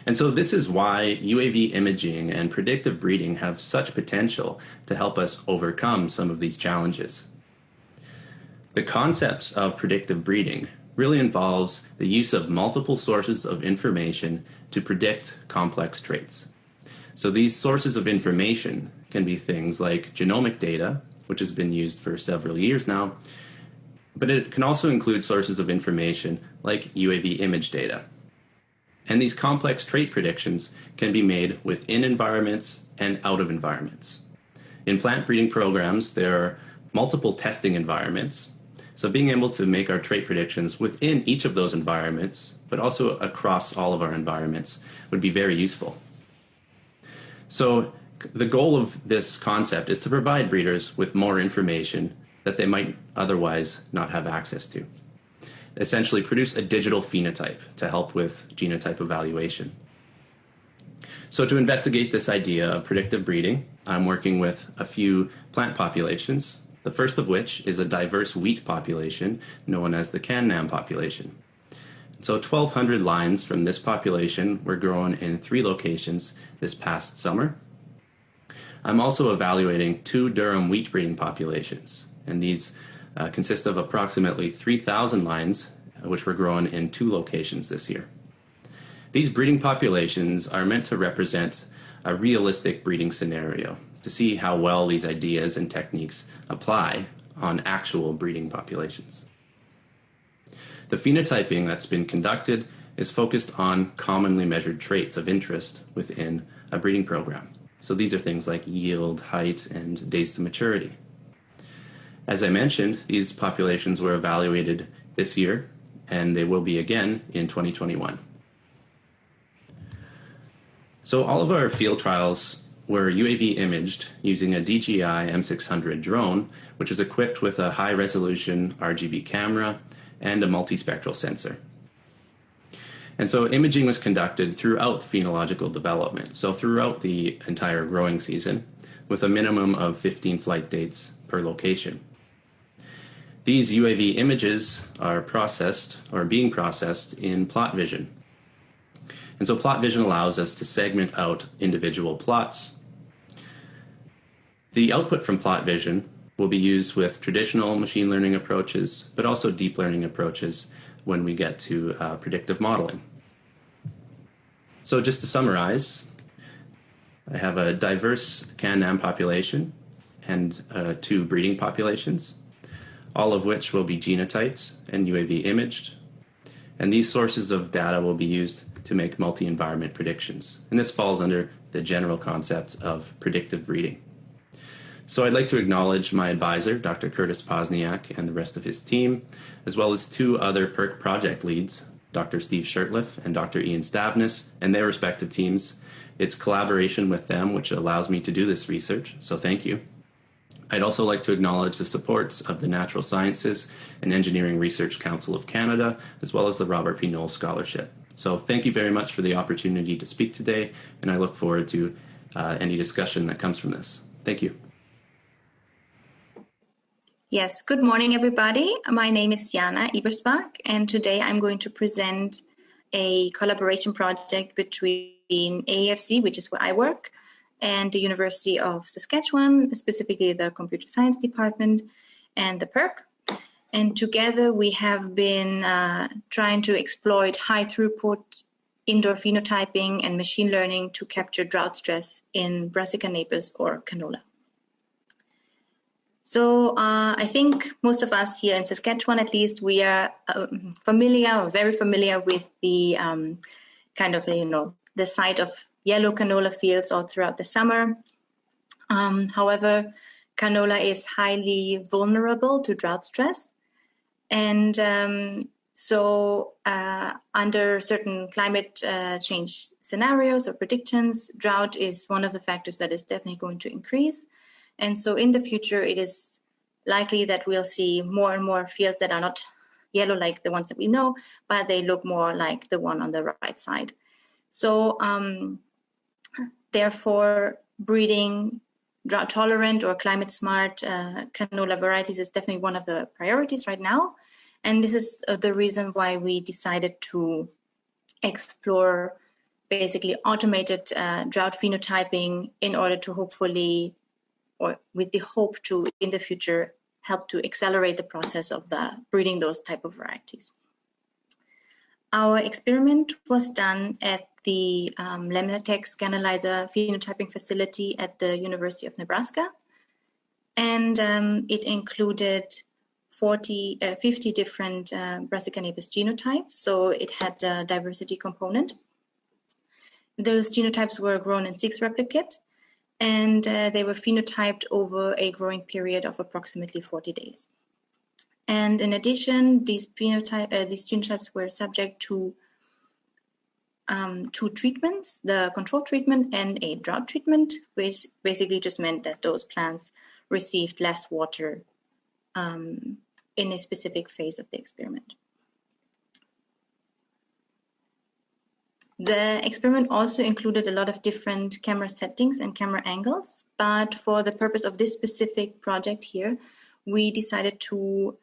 And so this is why UAV imaging and predictive breeding have such potential to help us overcome some of these challenges. The concept of predictive breeding really involves the use of multiple sources of information to predict complex traits. So these sources of information can be things like genomic data, which has been used for several years now, but it can also include sources of information like UAV image data. And these complex trait predictions can be made within environments and out of environments. In plant breeding programs, there are multiple testing environments. So being able to make our trait predictions within each of those environments, but also across all of our environments, would be very useful. So the goal of this concept is to provide breeders with more information that they might otherwise not have access to. Essentially produce a digital phenotype to help with genotype evaluation. So to investigate this idea of predictive breeding, I'm working with a few plant populations, the first of which is a diverse wheat population known as the Can-Nam population. So 1,200 lines from this population were grown in 3 locations this past summer. I'm also evaluating 2 durum wheat breeding populations, and these consist of approximately 3,000 lines, which were grown in 2 locations this year. These breeding populations are meant to represent a realistic breeding scenario to see how well these ideas and techniques apply on actual breeding populations. The phenotyping that's been conducted is focused on commonly measured traits of interest within a breeding program. So these are things like yield, height, and days to maturity. As I mentioned, these populations were evaluated this year, and they will be again in 2021. So all of our field trials were UAV imaged using a DJI M600 drone, which is equipped with a high-resolution RGB camera and a multispectral sensor. And so imaging was conducted throughout phenological development, so throughout the entire growing season, with a minimum of 15 flight dates per location. These UAV images are being processed in plot vision. And so plot vision allows us to segment out individual plots. The output from plot vision will be used with traditional machine learning approaches, but also deep learning approaches when we get to predictive modeling. So just to summarize, I have a diverse Can-Nam population and 2 breeding populations, all of which will be genotyped and UAV imaged. And these sources of data will be used to make multi-environment predictions. And this falls under the general concept of predictive breeding. So I'd like to acknowledge my advisor, Dr. Curtis Posniak, and the rest of his team, as well as 2 other PERC project leads, Dr. Steve Shirtliff and Dr. Ian Stabness, and their respective teams. It's collaboration with them which allows me to do this research, so thank you. I'd also like to acknowledge the supports of the Natural Sciences and Engineering Research Council of Canada, as well as the Robert P. Knoll Scholarship. So thank you very much for the opportunity to speak today, and I look forward to any discussion that comes from this. Thank you. Yes, good morning, everybody. My name is Jana Ebersbach, and today I'm going to present a collaboration project between AAFC, which is where I work, and the University of Saskatchewan, specifically the Computer Science Department and the PERC. And together we have been trying to exploit high-throughput indoor phenotyping and machine learning to capture drought stress in Brassica napus or canola. So I think most of us here in Saskatchewan, at least, we are very familiar with the the sight of yellow canola fields all throughout the summer. However, canola is highly vulnerable to drought stress. And under certain climate change scenarios or predictions, drought is one of the factors that is definitely going to increase. And so in the future, it is likely that we'll see more and more fields that are not yellow like the ones that we know, but they look more like the one on the right side. So therefore, breeding drought tolerant or climate smart canola varieties is definitely one of the priorities right now. And this is the reason why we decided to explore basically automated drought phenotyping in order to hopefully, or with the hope to in the future, help to accelerate the process of breeding those type of varieties. Our experiment was done at the LaminaTex Analyzer phenotyping facility at the University of Nebraska. And it included 50 different Brassica napus genotypes, so it had a diversity component. Those genotypes were grown in 6 replicate, and they were phenotyped over a growing period of approximately 40 days. And in addition, these genotypes were subject to 2 treatments, the control treatment and a drought treatment, which basically just meant that those plants received less water in a specific phase of the experiment. The experiment also included a lot of different camera settings and camera angles, but for the purpose of this specific project here, we decided to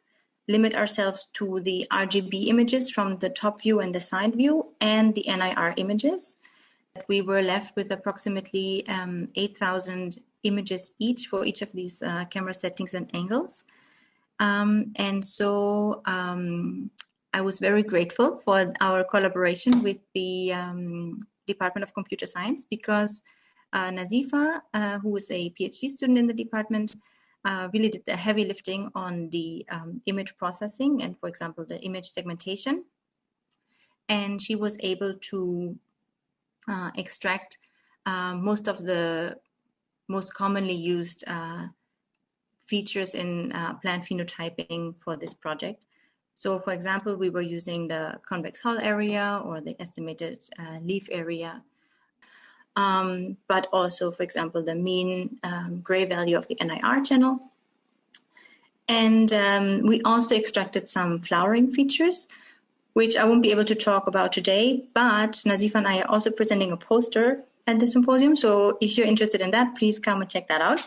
limit ourselves to the RGB images from the top view and the side view and the NIR images. We were left with approximately 8,000 images each for each of these camera settings and angles. And so I was very grateful for our collaboration with the Department of Computer Science, because Nazifa, who is a PhD student in the department, really did the heavy lifting on the image processing and, for example, the image segmentation. And she was able to extract most of the most commonly used features in plant phenotyping for this project. So, for example, we were using the convex hull area or the estimated leaf area, but also, for example, the mean gray value of the NIR channel. And we also extracted some flowering features, which I won't be able to talk about today, but Nazifa and I are also presenting a poster at the symposium. So if you're interested in that, please come and check that out.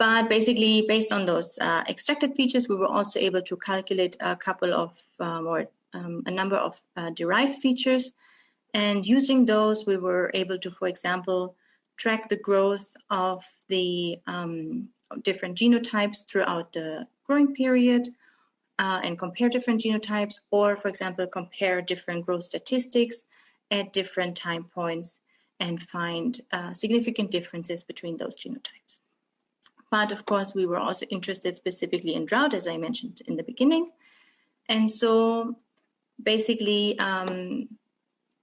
But basically, based on those extracted features, we were also able to calculate a couple of a number of derived features. And using those, we were able to, for example, track the growth of the different genotypes throughout the growing period and compare different genotypes, or, for example, compare different growth statistics at different time points and find significant differences between those genotypes. But of course, we were also interested specifically in drought, as I mentioned in the beginning. And so basically,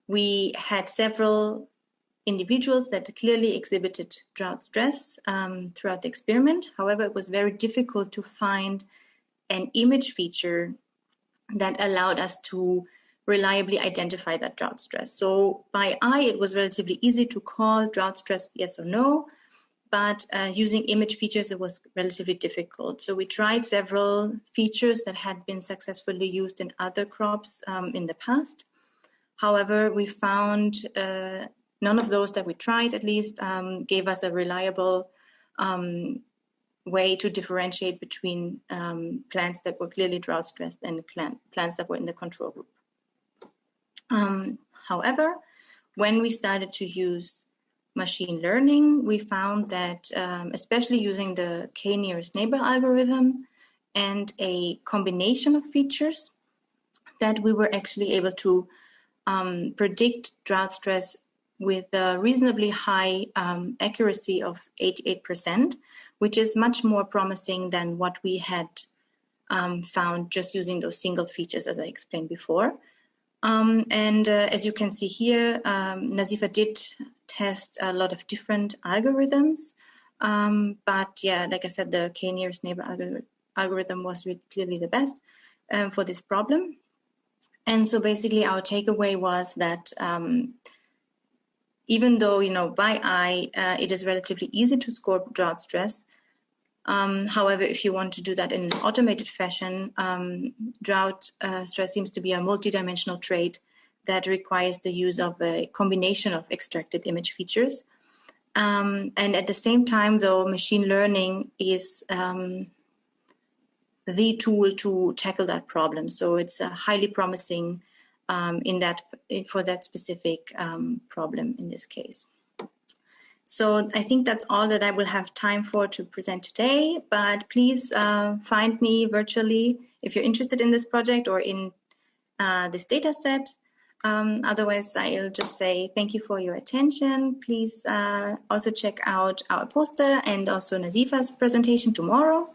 we had several individuals that clearly exhibited drought stress throughout the experiment. However, it was very difficult to find an image feature that allowed us to reliably identify that drought stress. So by eye, it was relatively easy to call drought stress yes or no, but using image features, it was relatively difficult. So we tried several features that had been successfully used in other crops in the past. However, we found none of those that we tried, at least, gave us a reliable way to differentiate between plants that were clearly drought stressed and plants that were in the control group. However, when we started to use machine learning, we found that especially using the k-nearest neighbor algorithm and a combination of features, that we were actually able to predict drought stress with a reasonably high accuracy of 88%, which is much more promising than what we had found just using those single features, as I explained before. As you can see here, Nazifa did test a lot of different algorithms, but yeah, like I said, the k-nearest neighbor algorithm was clearly the best for this problem. And so basically our takeaway was that even though, by eye, it is relatively easy to score drought stress. However, if you want to do that in an automated fashion, drought stress seems to be a multidimensional trait that requires the use of a combination of extracted image features. And at the same time, though, machine learning is the tool to tackle that problem. So it's highly promising for that specific problem in this case. So I think that's all that I will have time for to present today, but please find me virtually if you're interested in this project or in this data set. Otherwise, I'll just say thank you for your attention. Please also check out our poster and also Nazifa's presentation tomorrow.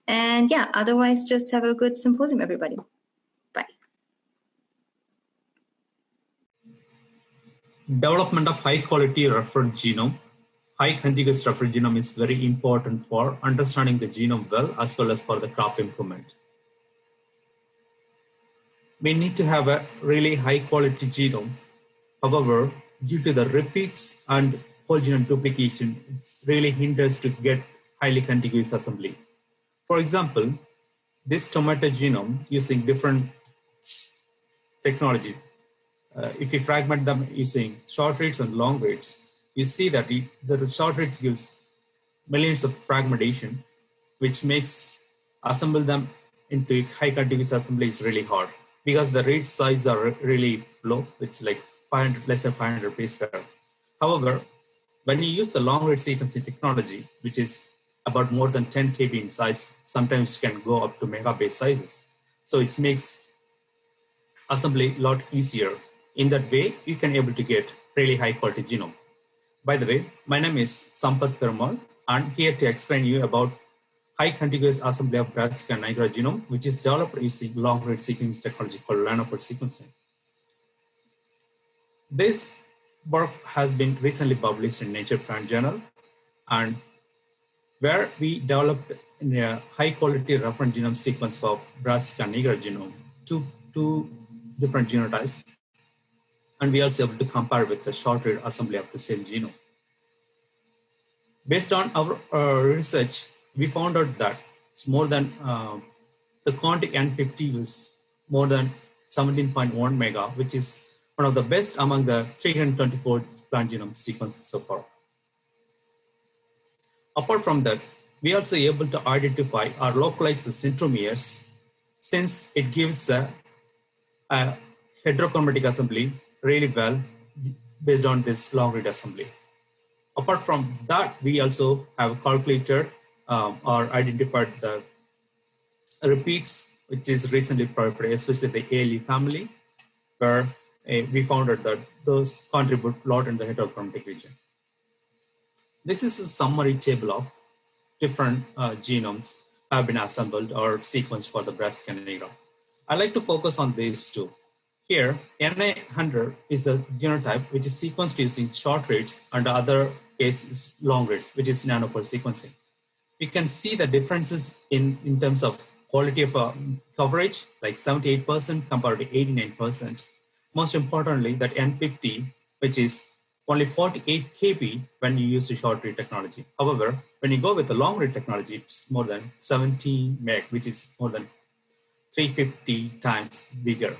And yeah, otherwise, just have a good symposium, everybody. Bye. Development of high-quality reference genome. High contiguous reference genome is very important for understanding the genome well, as well as for the crop improvement. We need to have a really high-quality genome. However, due to the repeats and whole genome duplication, it really hinders to get highly contiguous assembly. For example, this tomato genome using different technologies. If you fragment them using short reads and long reads, you see that the short reads gives millions of fragmentation, which makes assemble them into high contiguous assembly is really hard because the read size are really low, which is like 500, less than 500 base pair. However, when you use the long read sequencing technology, which is about more than 10 KB in size, sometimes can go up to megabase sizes. So it makes assembly a lot easier. In that way, you can able to get really high quality genome. By the way, my name is Sampath Perumal. I'm here to explain you about high contiguous assembly of Brassica nigra genome, which is developed using long read sequencing technology called nanopore sequencing. This work has been recently published in Nature Plant Journal, and where we developed a high-quality reference genome sequence for Brassica nigra genome, two different genotypes, and we also able to compare with the short-read assembly of the same genome. Based on our research, we found out that it's more than the quantic N50 was more than 17.1 mega, which is one of the best among the 324 plant genome sequences so far. Apart from that, we are also able to identify or localize the centromeres, since it gives a heterochromatic assembly really well based on this long read assembly. Apart from that, we also have calculated or identified the repeats, which is recently proprietary, especially the ALE family, where we found out that those contribute a lot in the heterochromatic region. This is a summary table of different genomes have been assembled or sequenced for the Brassica nigra. I like to focus on these two. Here, NA100 is the genotype which is sequenced using short reads, and the other case is long reads, which is nanopore sequencing. We can see the differences in terms of quality of coverage, like 78% compared to 89%. Most importantly, that N50, which is only 48 KB when you use the short read technology. However, when you go with the long read technology, it's more than 70 meg, which is more than 350 times bigger.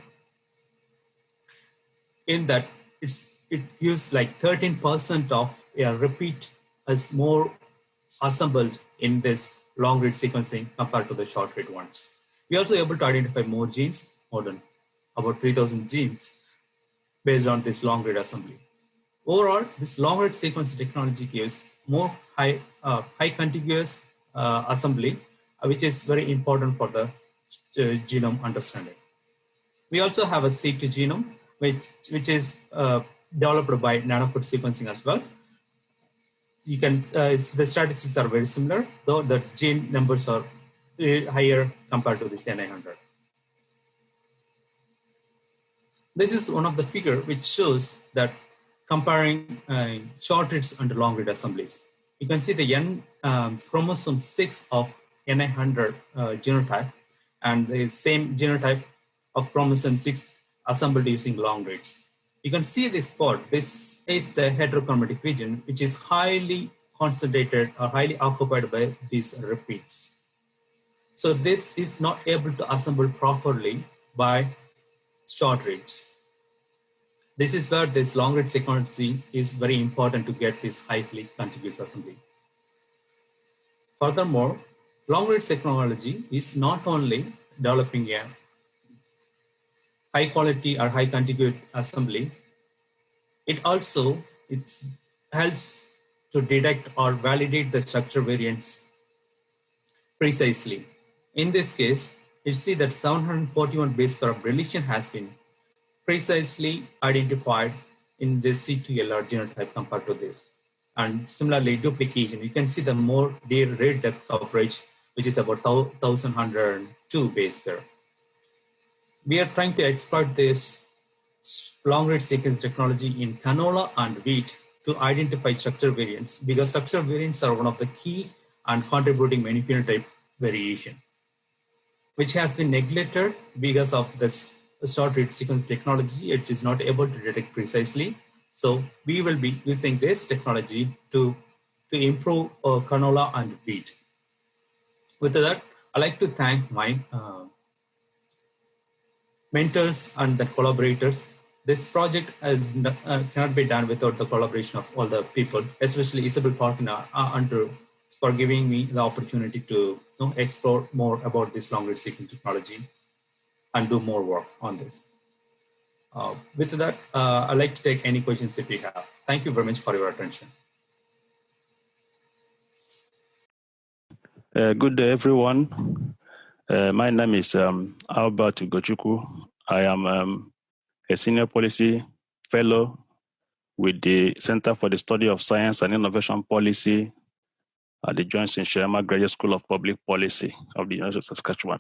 In that, it gives like 13% of a repeat as more assembled in this long read sequencing compared to the short read ones. We are also able to identify more genes, more than about 3,000 genes based on this long read assembly. Overall, this long read sequencing technology gives more high contiguous assembly, which is very important for the genome understanding. We also have a C2 genome, which is developed by nanopore sequencing as well. You can the statistics are very similar, though the gene numbers are higher compared to this NA100. This is one of the figure which shows that comparing short reads and long read assemblies. You can see the chromosome 6 of NA100 genotype and the same genotype of chromosome 6 assembled using long reads. You can see this spot. This is the heterochromatic region, which is highly concentrated or highly occupied by these repeats. So this is not able to assemble properly by short reads. This is where this long read sequencing is very important to get this highly contiguous assembly. Furthermore, long read technology is not only developing a high quality or high contiguous assembly, it also helps to detect or validate the structure variants precisely. In this case, you see that 741 base pair of deletion has been precisely identified in this C2LR genotype compared to this. And similarly, duplication, you can see the more rate depth coverage, which is about 1102 base pair. We are trying to exploit this long read sequence technology in canola and wheat to identify structure variants, because structure variants are one of the key and contributing many phenotype variation, which has been neglected because of this short read sequence technology. It is not able to detect precisely. So we will be using this technology to improve canola and wheat. With that, I'd like to thank my mentors and the collaborators. This project cannot be done without the collaboration of all the people, especially Isobel, Parkin, Andrew, for giving me the opportunity to explore more about this long read sequence technology and do more work on this. With that, I'd like to take any questions that we have. Thank you very much for your attention. Good day, everyone. My name is Albert Ugochukwu. I am a senior policy fellow with the Center for the Study of Science and Innovation Policy at the Johnson Sherman Graduate School of Public Policy of the University of Saskatchewan.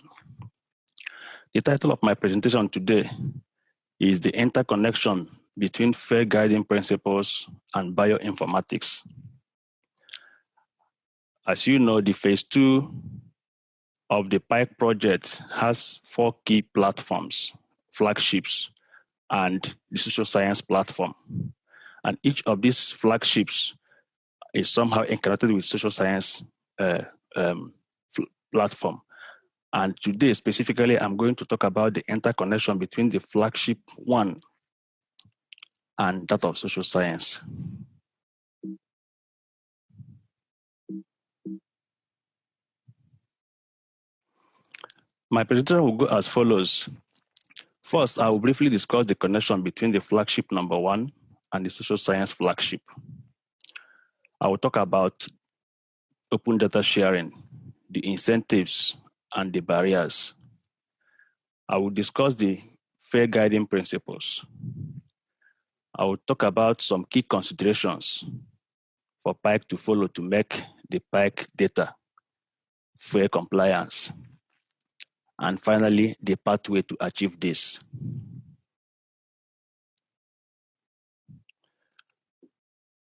The title of my presentation today is the interconnection between FAIR guiding principles and bioinformatics. As you know, the phase 2 of the PIKE project has 4 key platforms, flagships, and the social science platform. And each of these flagships is somehow connected with social science platform. And today, specifically, I'm going to talk about the interconnection between the flagship 1 and that of social science. My presentation will go as follows. First, I will briefly discuss the connection between the flagship number 1 and the social science flagship. I will talk about open data sharing, the incentives, and the barriers. I will discuss the FAIR guiding principles. I will talk about some key considerations for PIKE to follow to make the PIKE data FAIR compliance. And finally, the pathway to achieve this.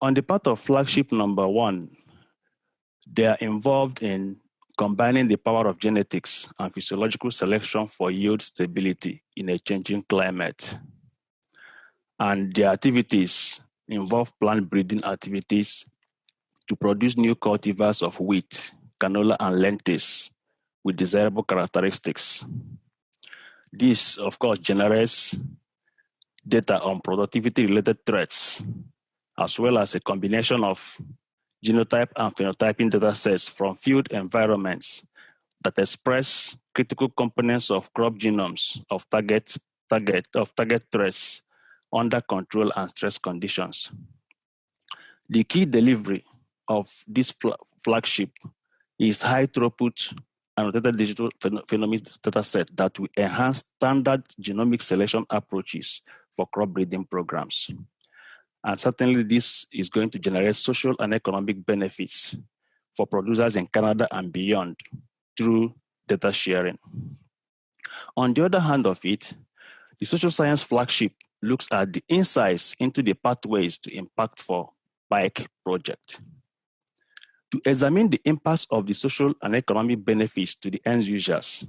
On the part of flagship number 1, they are involved in combining the power of genetics and physiological selection for yield stability in a changing climate. And their activities involve plant breeding activities to produce new cultivars of wheat, canola, and lentils with desirable characteristics. This, of course, generates data on productivity-related threats, as well as a combination of genotype and phenotyping data sets from field environments that express critical components of crop genomes of target threats under control and stress conditions. The key delivery of this flagship is high-throughput annotated digital phenomics data set that will enhance standard genomic selection approaches for crop breeding programs. And certainly this is going to generate social and economic benefits for producers in Canada and beyond through data sharing. On the other hand of it, the social science flagship looks at the insights into the pathways to impact for PIKE project. To examine the impacts of the social and economic benefits to the end users,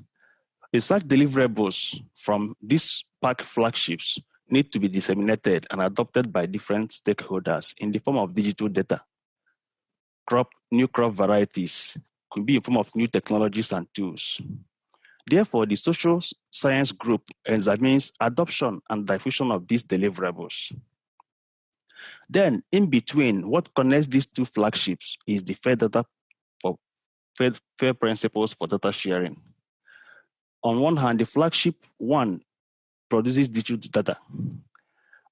research deliverables from these PAC flagships need to be disseminated and adopted by different stakeholders in the form of digital data. New crop varieties could be in form of new technologies and tools. Therefore, the social science group examines adoption and diffusion of these deliverables. Then, in between, what connects these two flagships is the FAIR principles for data sharing. On one hand, the flagship 1 produces digital data,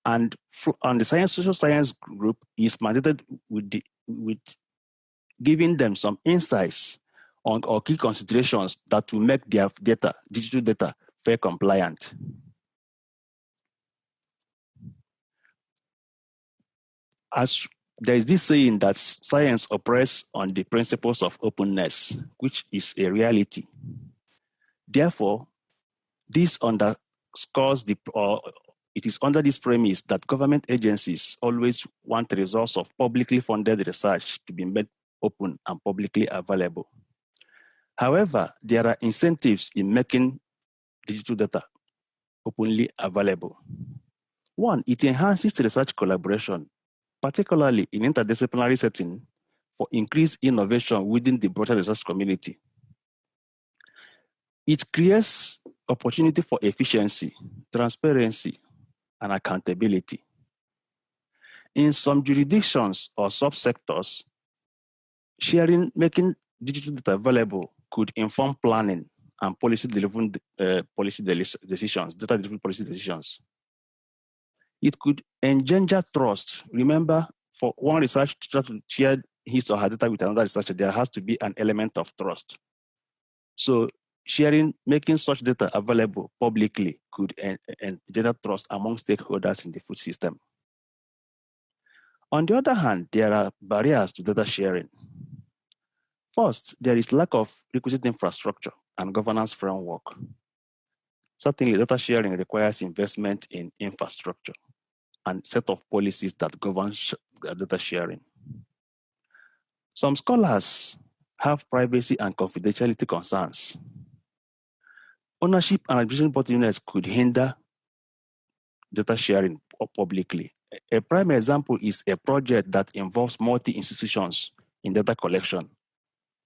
and on the social science group is mandated with giving them some insights on or key considerations that will make their digital data, FAIR compliant. As there is this saying that science operates on the principles of openness, which is a reality. Therefore, this underscores it is under this premise that government agencies always want the results of publicly funded research to be made open and publicly available. However, there are incentives in making digital data openly available. One, it enhances research collaboration, particularly in interdisciplinary setting, for increased innovation within the broader research community. It creates opportunity for efficiency, transparency, and accountability. In some jurisdictions or subsectors, making digital data available could inform planning and policy-driven decisions, data-driven policy decisions. It could engender trust. Remember, for one researcher to share his or her data with another researcher, there has to be an element of trust. So making such data available publicly could engender trust among stakeholders in the food system. On the other hand, there are barriers to data sharing. First, there is lack of requisite infrastructure and governance framework. Certainly, data sharing requires investment in infrastructure and set of policies that govern data sharing. Some scholars have privacy and confidentiality concerns. Ownership and administration board units could hinder data sharing publicly. A prime example is a project that involves multi-institutions in data collection.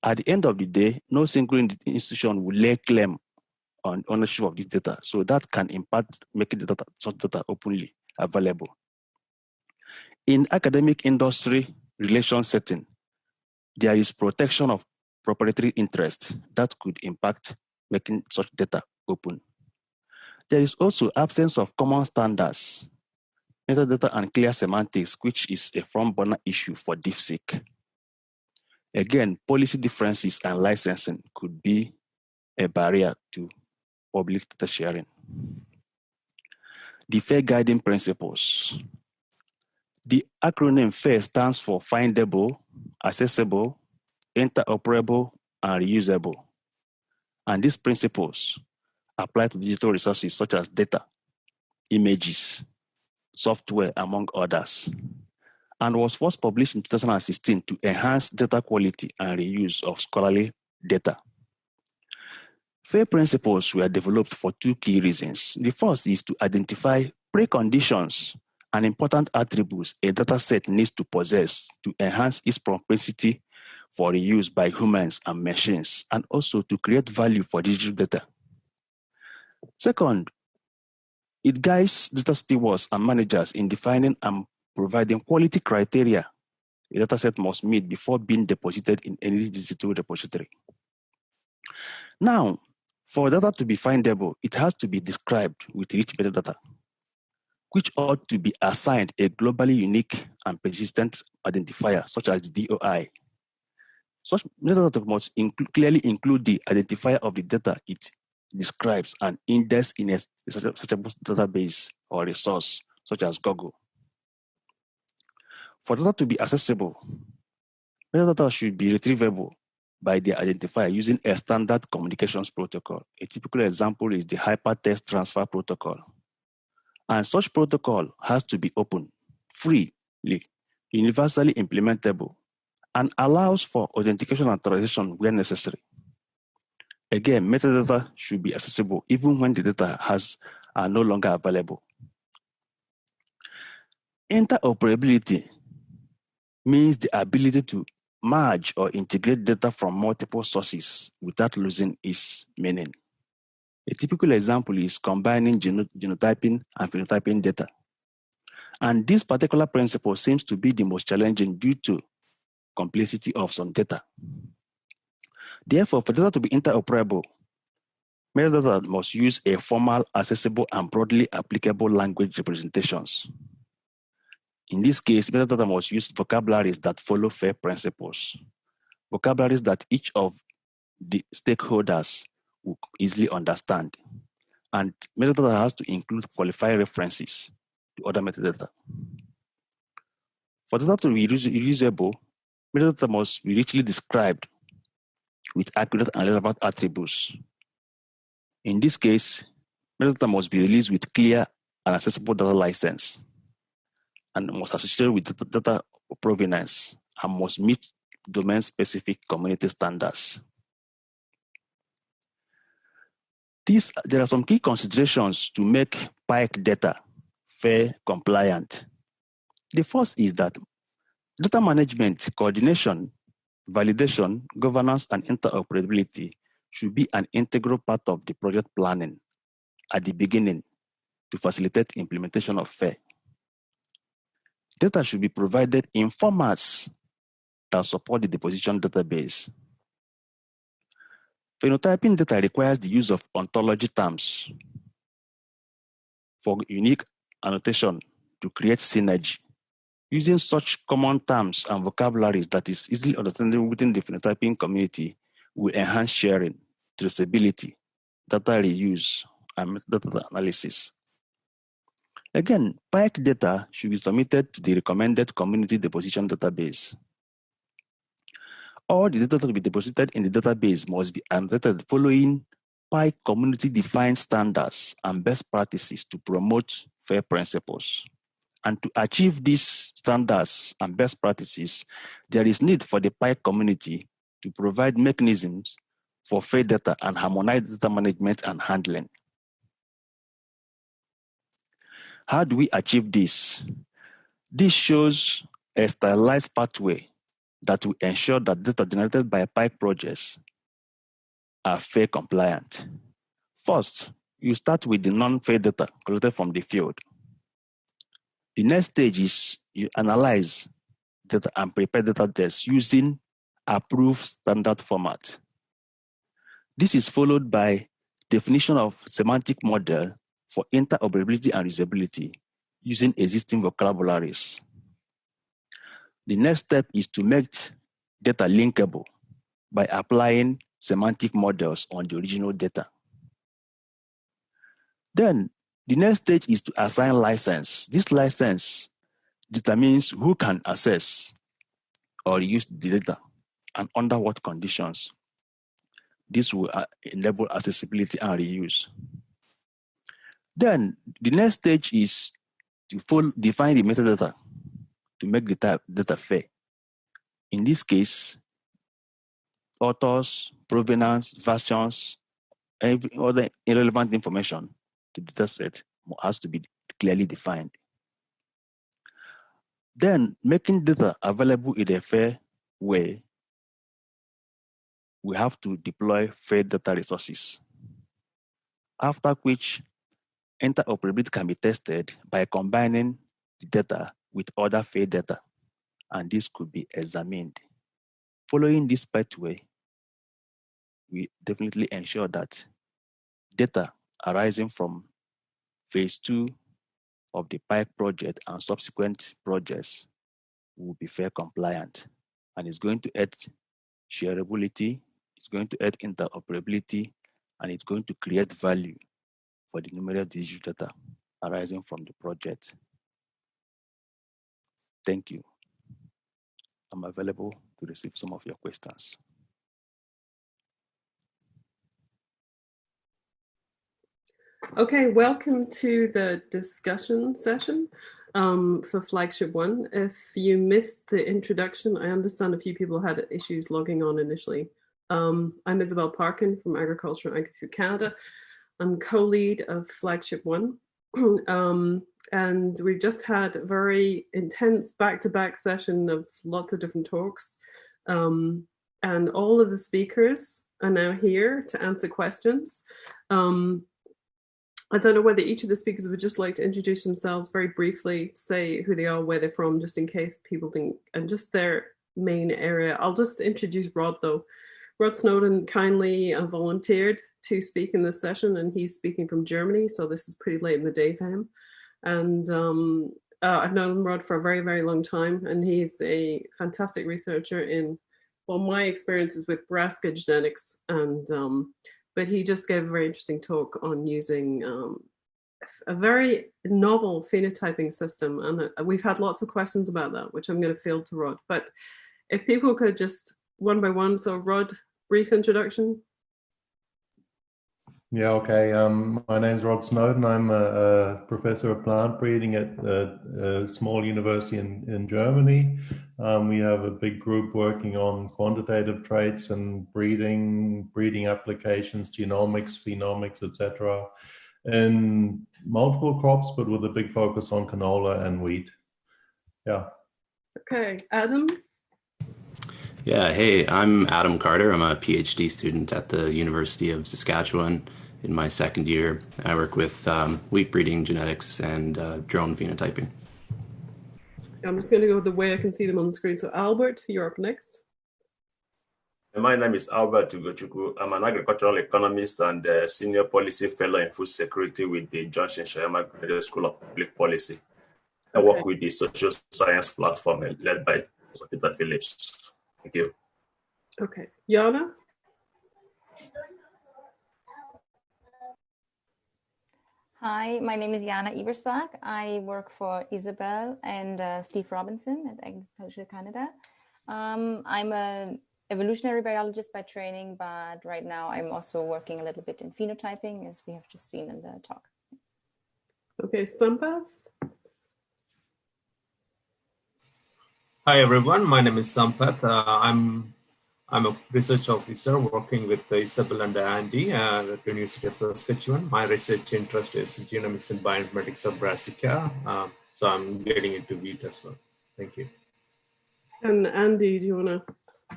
At the end of the day, no single institution will lay claim on ownership of this data, so that can impact making the data openly available. In academic industry relation setting, there is protection of proprietary interest that could impact making such data open. There is also absence of common standards, metadata and clear semantics, which is a front burner issue for DeepSeek. Again, policy differences and licensing could be a barrier to public data sharing. The FAIR guiding principles. The acronym FAIR stands for findable, accessible, interoperable, and reusable. And these principles apply to digital resources such as data, images, software, among others, and was first published in 2016 to enhance data quality and reuse of scholarly data. FAIR principles were developed for two key reasons. The first is to identify preconditions and important attributes a dataset needs to possess to enhance its propensity for reuse by humans and machines, and also to create value for digital data. Second, it guides data stewards and managers in defining and providing quality criteria a dataset must meet before being deposited in any digital repository. Now, for data to be findable, it has to be described with rich metadata, which ought to be assigned a globally unique and persistent identifier, such as the DOI. Such metadata must clearly include the identifier of the data it describes and index in a searchable database or resource, such as Google. For data to be accessible, metadata should be retrievable by the identifier using a standard communications protocol. A typical example is the hypertext transfer protocol. And such protocol has to be open, freely, universally implementable, and allows for authentication and authorization where necessary. Again, metadata should be accessible even when the data are no longer available. Interoperability means the ability to merge or integrate data from multiple sources without losing its meaning. A typical example is combining genotyping and phenotyping data. And this particular principle seems to be the most challenging due to complexity of some data. Therefore, for data to be interoperable, metadata must use a formal, accessible, and broadly applicable language representations. In this case, metadata must use vocabularies that follow FAIR principles, vocabularies that each of the stakeholders will easily understand. And metadata has to include qualified references to other metadata. For data to be reusable, metadata must be richly described with accurate and relevant attributes. In this case, metadata must be released with clear and accessible data license and must associate with data provenance and must meet domain-specific community standards. There are some key considerations to make PIC data FAIR compliant. The first is that data management, coordination, validation, governance, and interoperability should be an integral part of the project planning at the beginning to facilitate implementation of FAIR. Data should be provided in formats that support the deposition database. Phenotyping data requires the use of ontology terms for unique annotation to create synergy. Using such common terms and vocabularies that is easily understandable within the phenotyping community will enhance sharing, traceability, data reuse, and metadata analysis. Again, PIC data should be submitted to the recommended community deposition database. All the data to be deposited in the database must be annotated following PIC community-defined standards and best practices to promote FAIR principles. And to achieve these standards and best practices, there is need for the PIC community to provide mechanisms for FAIR data and harmonized data management and handling. How do we achieve this? This shows a stylized pathway that will ensure that data generated by PIC projects are FAIR compliant. First, you start with the non-FAIR data collected from the field. The next stage is you analyze data and prepare data tests using approved standard format. This is followed by definition of semantic model for interoperability and usability using existing vocabularies. The next step is to make data linkable by applying semantic models on the original data. Then, the next stage is to assign license. This license determines who can access or use the data and under what conditions. This will enable accessibility and reuse. Then, the next stage is to define the metadata to make the data FAIR. In this case, authors, provenance, versions, every other irrelevant information to the data set has to be clearly defined. Then, making data available in a FAIR way, we have to deploy FAIR data resources. After which, interoperability can be tested by combining the data with other FAIR data, and this could be examined. Following this pathway, we definitely ensure that data arising from phase 2 of the PIC project and subsequent projects will be FAIR compliant, and it's going to add shareability, it's going to add interoperability, and it's going to create value for the numerous digital data arising from the project. Thank you. I'm available to receive some of your questions. Okay, welcome to the discussion session. for Flagship 1. If you missed the introduction, I understand a few people had issues logging on initially. I'm Isobel Parkin from Agriculture and Agri-Food Canada. I'm co-lead of Flagship 1. And we've just had a very intense back-to-back session of lots of different talks. And all of the speakers are now here to answer questions. I don't know whether each of the speakers would just like to introduce themselves very briefly, say who they are, where they're from, just in case people think, and just their main area. I'll just introduce Rod though. Rod Snowdon kindly volunteered to speak in this session, and he's speaking from Germany, so this is pretty late in the day for him. And I've known Rod for a very, very long time, and he's a fantastic researcher in, well, my experiences with Brassica genetics, and but he just gave a very interesting talk on using a very novel phenotyping system. And we've had lots of questions about that, which I'm going to field to Rod. But if people could just one by one, so Rod, brief introduction. Yeah, okay. My name's Rod Snowdon. I'm a professor of plant breeding at a small university in Germany. We have a big group working on quantitative traits and breeding applications, genomics, phenomics, etc., in multiple crops, but with a big focus on canola and wheat. Yeah. Okay, Adam. Yeah, hey, I'm Adam Carter. I'm a PhD student at the University of Saskatchewan in my second year. I work with wheat breeding genetics and drone phenotyping. I'm just going to go the way I can see them on the screen. So Albert, you're up next. My name is Albert Ugochukwu. I'm an agricultural economist and a senior policy fellow in food security with the Johnson Shayama Graduate School of Public Policy. I work with the social science platform led by Peter Phillips. Thank you. Okay, Jana. Hi, my name is Jana Ebersbach. I work for Isobel and Steve Robinson at Agriculture Canada. I'm an evolutionary biologist by training, but right now I'm also working a little bit in phenotyping, as we have just seen in the talk. Okay, Sampath. Hi everyone, my name is Sampath. I'm a research officer working with Isobel and Andy at the University of Saskatchewan. My research interest is genomics and bioinformatics of Brassica, so I'm getting into wheat as well. Thank you. And Andy, do you want to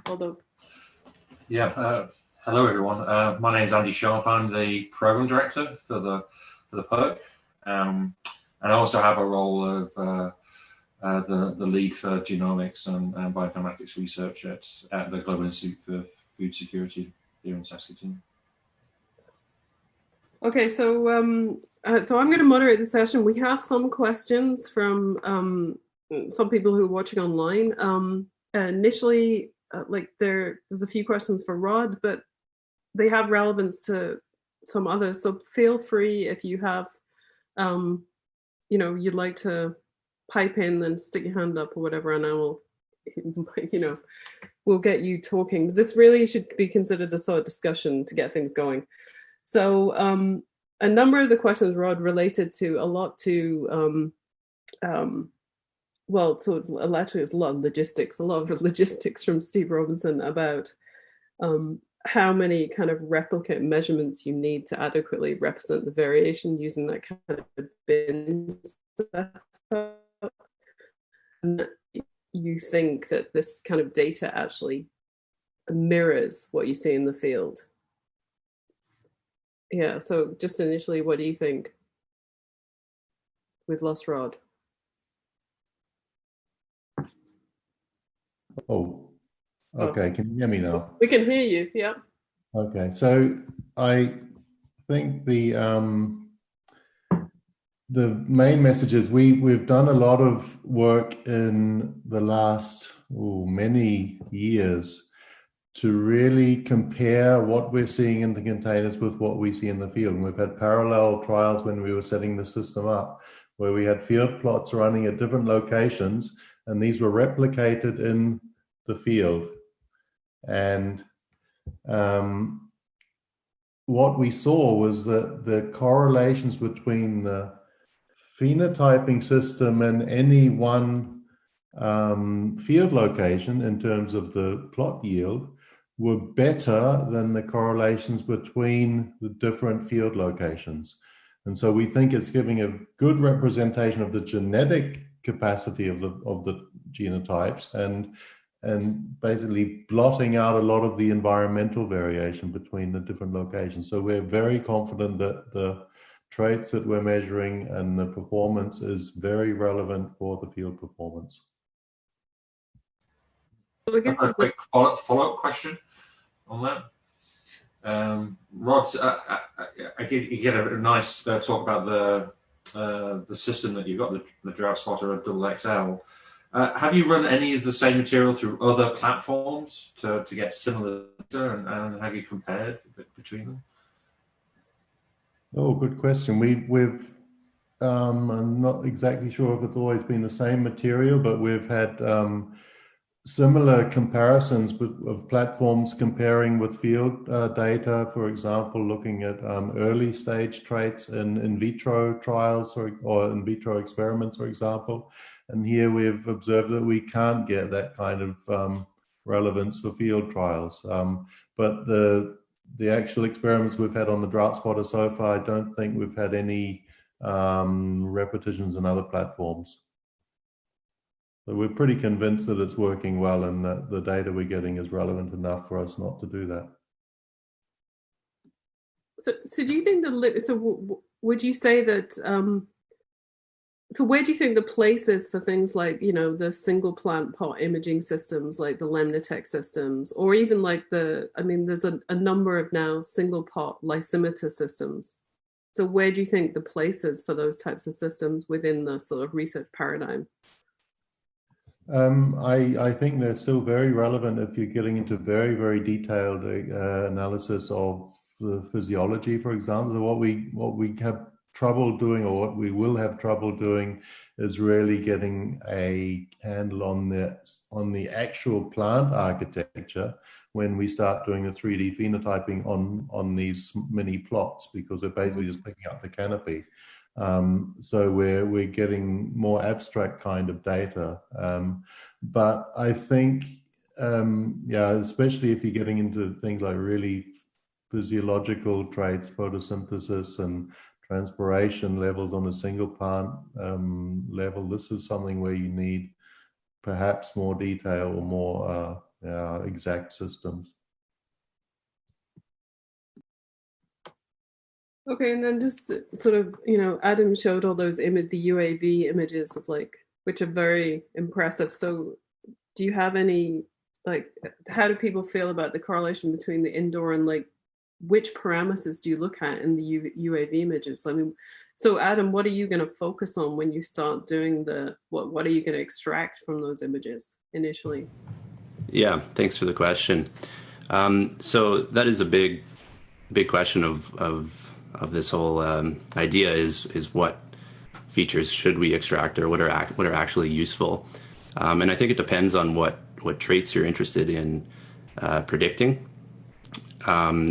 hold up? Yeah, hello everyone. My name is Andy Sharpe. I'm the program director for the PERC, and I also have a role of the lead for genomics and bioinformatics research at the Global Institute for Food Security here in Saskatoon. Okay, so so I'm going to moderate the session. We have some questions from some people who are watching online. Initially, like there's a few questions for Rod, but they have relevance to some others. So feel free if you have, you know, you'd like to pipe in and stick your hand up or whatever, and I will, you know, we'll get you talking. This really should be considered a sort of discussion to get things going. So a number of the questions, Rod, related to a lot to, well, so actually it's a lot of logistics from Steve Robinson about how many kind of replicate measurements you need to adequately represent the variation using that kind of bin setup. And you think that this kind of data actually mirrors what you see in the field. Yeah, so just initially, what do you think? We've lost Rod. Oh, okay. Can you hear me now? We can hear you, yeah. Okay, so I think the main message is we've done a lot of work in the last many years to really compare what we're seeing in the containers with what we see in the field. And we've had parallel trials when we were setting the system up, where we had field plots running at different locations, and these were replicated in the field. And what we saw was that the correlations between the phenotyping system in any one field location in terms of the plot yield were better than the correlations between the different field locations. And so we think it's giving a good representation of the genetic capacity of the genotypes and basically blotting out a lot of the environmental variation between the different locations. So we're very confident that the traits that we're measuring and the performance is very relevant for the field performance. So I guess a quick follow-up question on that. Rod, you get a nice talk about the system that you've got, the drought spotter of XXL. Have you run any of the same material through other platforms to get similar data, and have you compared between them? Oh, good question. We've I'm not exactly sure if it's always been the same material, but we've had similar comparisons of platforms comparing with field data, for example, looking at early stage traits in vitro trials or in vitro experiments, for example. And here we've observed that we can't get that kind of relevance for field trials. But the actual experiments we've had on the drought spotter so far, I don't think we've had any repetitions in other platforms. So we're pretty convinced that it's working well and that the data we're getting is relevant enough for us not to do that. So do you think would you say that, so where do you think the place is for things like, the single plant pot imaging systems, like the Lemnitech systems, or even like there's a number of now single pot lysimeter systems. So where do you think the place is for those types of systems within the sort of research paradigm? I think they're still very relevant if you're getting into very, very detailed analysis of the physiology, for example. What we have trouble doing, or what we will have trouble doing, is really getting a handle on the actual plant architecture when we start doing the 3D phenotyping on these mini plots, because we're basically just picking up the canopy. So we're getting more abstract kind of data. But I think, especially if you're getting into things like really physiological traits, photosynthesis and transpiration levels on a single plant level, this is something where you need perhaps more detail or more exact systems. Okay, and then just sort of, Adam showed all those the UAV images of which are very impressive. So do you have any, how do people feel about the correlation between the indoor and which parameters do you look at in the UAV images? I mean, so Adam, what are you going to focus on when you start doing what are you going to extract from those images initially? Yeah, thanks for the question. So that is a big question of this whole idea is what features should we extract, or what are actually useful. And I think it depends on what traits you're interested in predicting.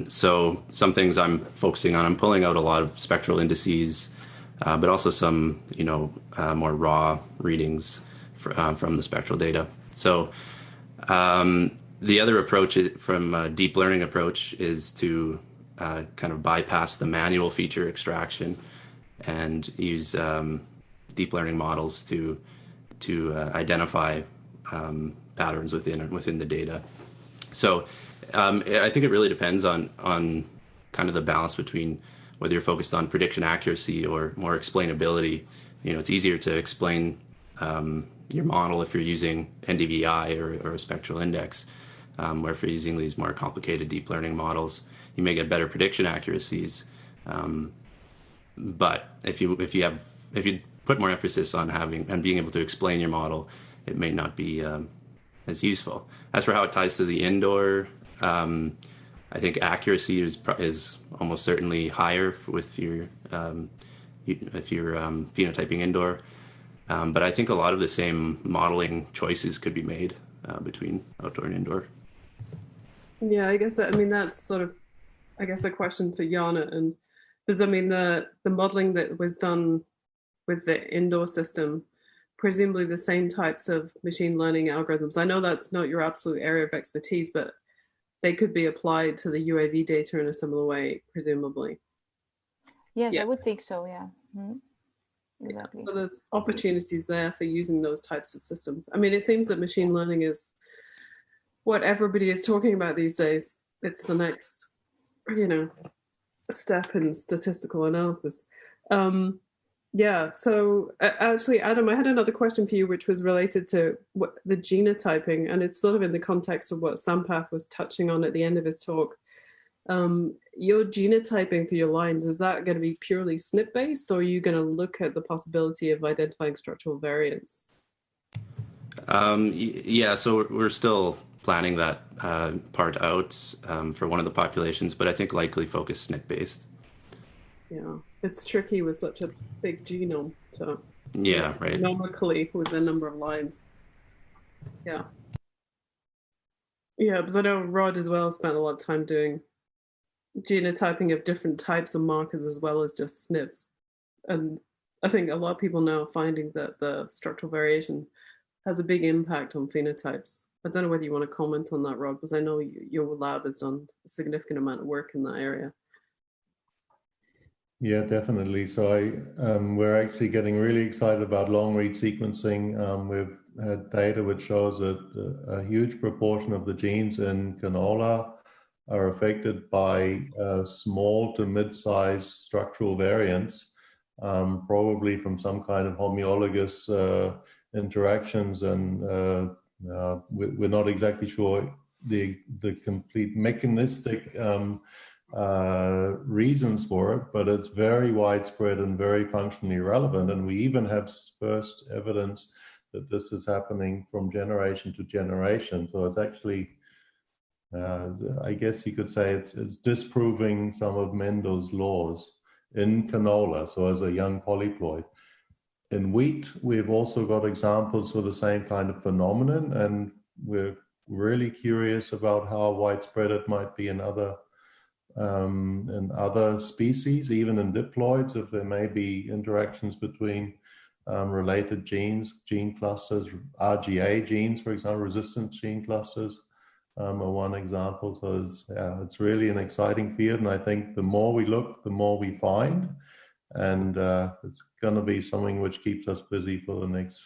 So some things I'm focusing on, I'm pulling out a lot of spectral indices, but also some, more raw readings from the spectral data. So the other approach from a deep learning approach is to kind of bypass the manual feature extraction and use deep learning models to identify patterns within the data. So I think it really depends on kind of the balance between whether you're focused on prediction accuracy or more explainability. It's easier to explain your model if you're using NDVI or a spectral index, where if you're using these more complicated deep learning models, you may get better prediction accuracies. But if you put more emphasis on being able to explain your model, it may not be as useful. As for how it ties to the indoor, I think accuracy is almost certainly higher if you're phenotyping indoor. But I think a lot of the same modeling choices could be made between outdoor and indoor. Yeah, I guess that's sort of, a question for Jana, and because the modeling that was done with the indoor system, presumably the same types of machine learning algorithms. I know that's not your absolute area of expertise, but they could be applied to the UAV data in a similar way, presumably. Yes, I would think so, yeah. Exactly. So there's opportunities there for using those types of systems. I mean, it seems that machine learning is what everybody is talking about these days. It's the next, step in statistical analysis. So actually, Adam, I had another question for you, which was related to the genotyping, and it's sort of in the context of what Sampath was touching on at the end of his talk. Your genotyping for your lines, is that going to be purely SNP-based, or are you going to look at the possibility of identifying structural variants? So we're still planning that part out for one of the populations, but I think likely focus SNP-based. Yeah, it's tricky with such a big genome to right. Genomically with the number of lines. Yeah, because I know Rod as well spent a lot of time doing genotyping of different types of markers as well as just SNPs. And I think a lot of people now are finding that the structural variation has a big impact on phenotypes. I don't know whether you want to comment on that, Rod, because I know your lab has done a significant amount of work in that area. Yeah, definitely. So we're actually getting really excited about long-read sequencing. We've had data which shows that a huge proportion of the genes in canola are affected by small to mid-size structural variants, probably from some kind of homologous interactions, and we're not exactly sure the complete mechanistic reasons for it, but it's very widespread and very functionally relevant. And we even have first evidence that this is happening from generation to generation. So it's actually, I guess you could say it's disproving some of Mendel's laws in canola, so as a young polyploid. In wheat, we've also got examples for the same kind of phenomenon, and we're really curious about how widespread it might be in other species, even in diploids, if there may be interactions between related genes, gene clusters. RGA genes, for example, resistance gene clusters are one example. So it's really an exciting field, and I think the more we look, the more we find, and it's going to be something which keeps us busy for the next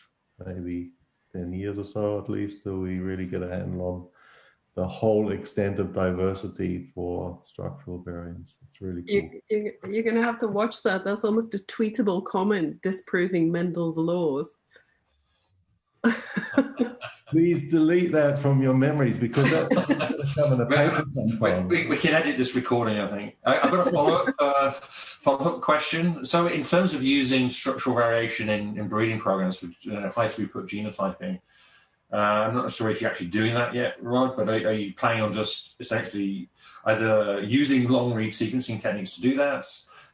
maybe 10 years or so at least, till we really get a handle on the whole extent of diversity for structural variants. It's really cool. You're going to have to watch that. That's almost a tweetable comment disproving Mendel's laws. Please delete that from your memories, because that's going to come in a paper sometime. We can edit this recording, I think. I've got a follow-up question. So in terms of using structural variation in breeding programs for high-throughput genotyping, I'm not sure if you're actually doing that yet, Rod, but are you planning on just essentially either using long-read sequencing techniques to do that,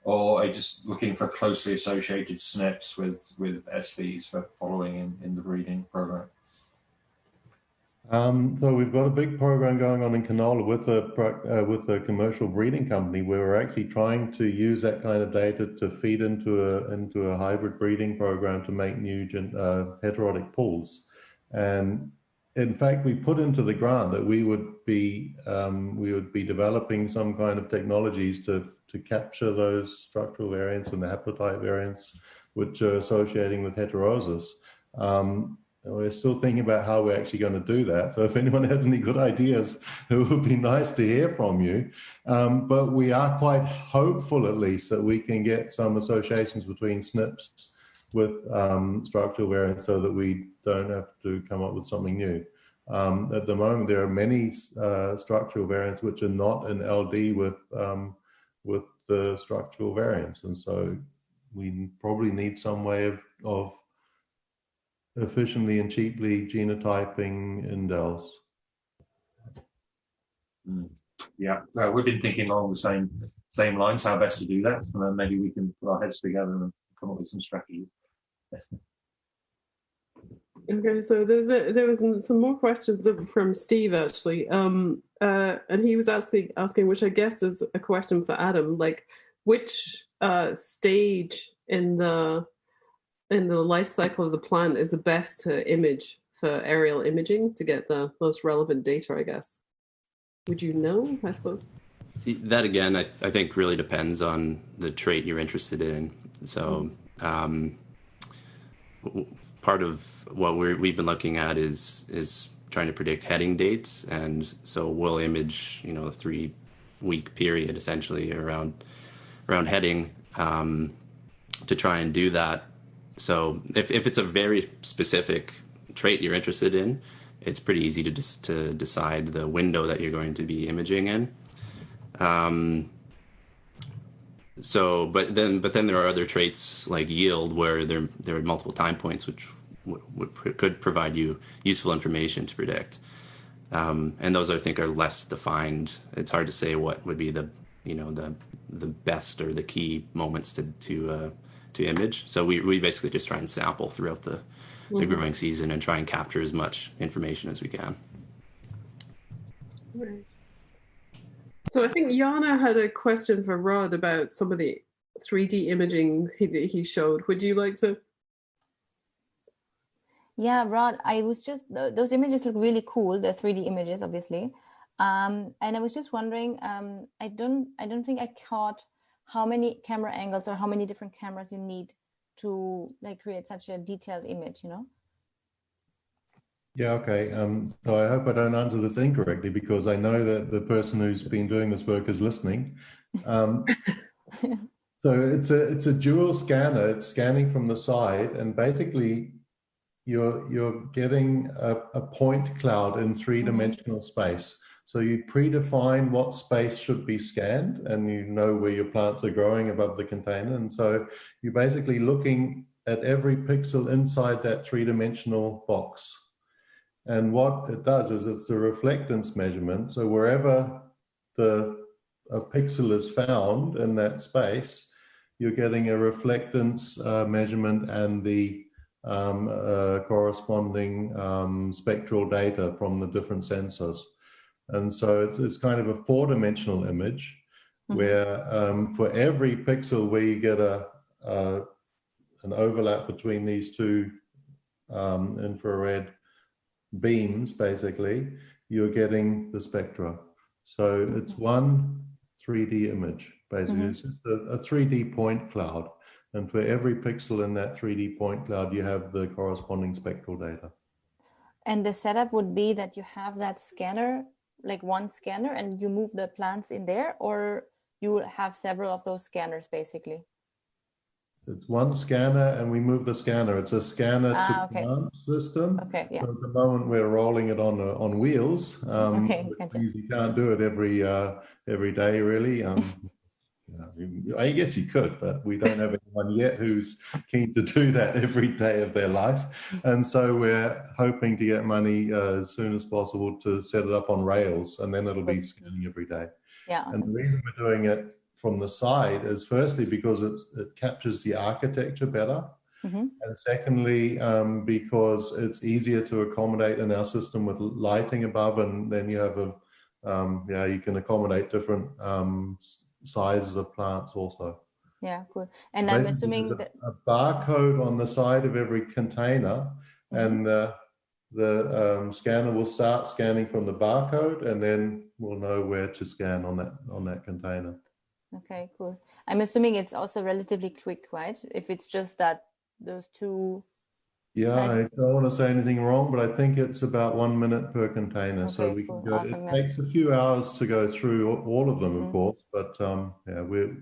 or are you just looking for closely associated SNPs with SVs for following in the breeding program? So we've got a big program going on in canola with a commercial breeding company, where we're actually trying to use that kind of data to feed into a hybrid breeding program to make new heterotic pools. And in fact, we put into the grant that we would be developing some kind of technologies to capture those structural variants and the haplotype variants which are associating with heterosis. We're still thinking about how we're actually going to do that. So if anyone has any good ideas, it would be nice to hear from you. But we are quite hopeful, at least, that we can get some associations between SNPs with structural variants, so that we don't have to come up with something new. At the moment, there are many structural variants which are not in LD with the structural variants, and so we probably need some way of efficiently and cheaply genotyping indels. Yeah, we've been thinking along the same lines, how best to do that, and then maybe we can put our heads together and come up with some strategies. Okay, so there was some more questions from Steve, actually, and he was asking, which I guess is a question for Adam, like which stage in the in the life cycle of the plant is the best to image for aerial imaging to get the most relevant data, I guess? Would you know, I suppose? That, again, I think really depends on the trait you're interested in. So part of what we've been looking at is trying to predict heading dates. And so we'll image, a 3-week period essentially around heading to try and do that. So if it's a very specific trait you're interested in, it's pretty easy to decide the window that you're going to be imaging in. But then there are other traits like yield where there are multiple time points which could provide you useful information to predict. And those I think are less defined. It's hard to say what would be the best or the key moments to image. So we basically just try and sample throughout the growing season and try and capture as much information as we can. Right. So I think Jana had a question for Rod about some of the 3D imaging he showed. Would you like to? Yeah, Rod, I was just, those images look really cool, the 3D images, obviously. And I was just wondering, I don't think I caught how many camera angles or how many different cameras you need to create such a detailed image, Yeah, okay. So I hope I don't answer this incorrectly because I know that the person who's been doing this work is listening. So it's a dual scanner. It's scanning from the side, and basically you're getting a point cloud in 3-dimensional space. So you predefine what space should be scanned, and you know where your plants are growing above the container. And so you're basically looking at every pixel inside that 3-dimensional box. And what it does is it's a reflectance measurement. So wherever a pixel is found in that space, you're getting a reflectance measurement and the corresponding spectral data from the different sensors. And so it's kind of a 4-dimensional image where for every pixel where you get an overlap between these two infrared beams, basically, you're getting the spectra. So it's one 3D image, basically. It's just a 3D point cloud. And for every pixel in that 3D point cloud, you have the corresponding spectral data. And the setup would be that you have that scanner, like one scanner, and you move the plants in there, or you will have several of those scanners, basically? It's one scanner, and we move the scanner. It's a scanner to plant system. Okay, yeah. So at the moment, we're rolling it on wheels. Okay, gotcha. You can't do it every day, really. I guess you could, but we don't have anyone yet who's keen to do that every day of their life. And so we're hoping to get money as soon as possible to set it up on rails, and then it'll be scanning every day. Yeah, awesome. And the reason we're doing it from the side is firstly because it captures the architecture better, and secondly because it's easier to accommodate in our system with lighting above, and then you have you can accommodate different sizes of plants also. Yeah, cool. And I'm assuming that a barcode on the side of every container, and the scanner will start scanning from the barcode, and then we'll know where to scan on that container. Okay, cool. I'm assuming it's also relatively quick, right? If it's just that those two. Yeah, I don't want to say anything wrong, but I think it's about 1 minute per container. Okay, So we can go. Awesome, it takes a few hours to go through all of them, of course, but we're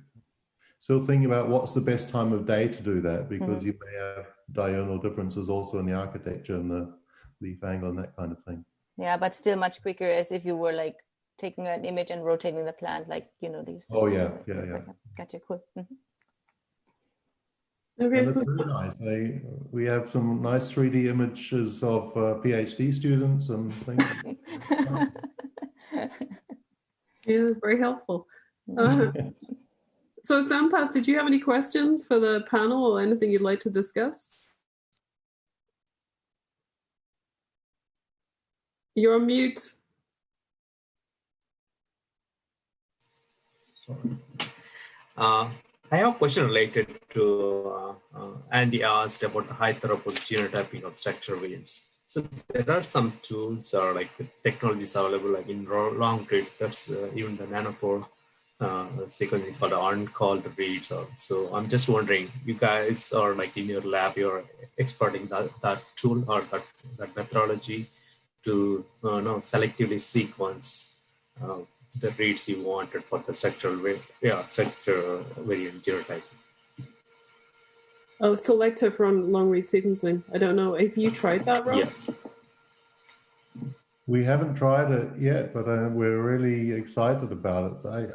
still thinking about what's the best time of day to do that, because you may have diurnal differences also in the architecture and the leaf angle and that kind of thing. Yeah, but still much quicker as if you were like taking an image and rotating the plant, like these. Oh yeah. Gotcha, cool. Okay, and it's very nice. We have some nice 3D images of PhD students and things. Yeah, very helpful. So Sampath, did you have any questions for the panel or anything you'd like to discuss? You're on mute. Sorry. I have a question related to Andy asked about the high throughput genotyping of structural variants. So there are some tools or like technologies available like in long read, that's even the nanopore sequencing called uncalled reads. So I'm just wondering, you guys are like in your lab, you're exploiting that tool or that methodology to selectively sequence the reads you wanted for the structural variant genotyping. Oh, selective from long read sequencing. I don't know. Have you tried that, Rob? Yeah. We haven't tried it yet, but we're really excited about it.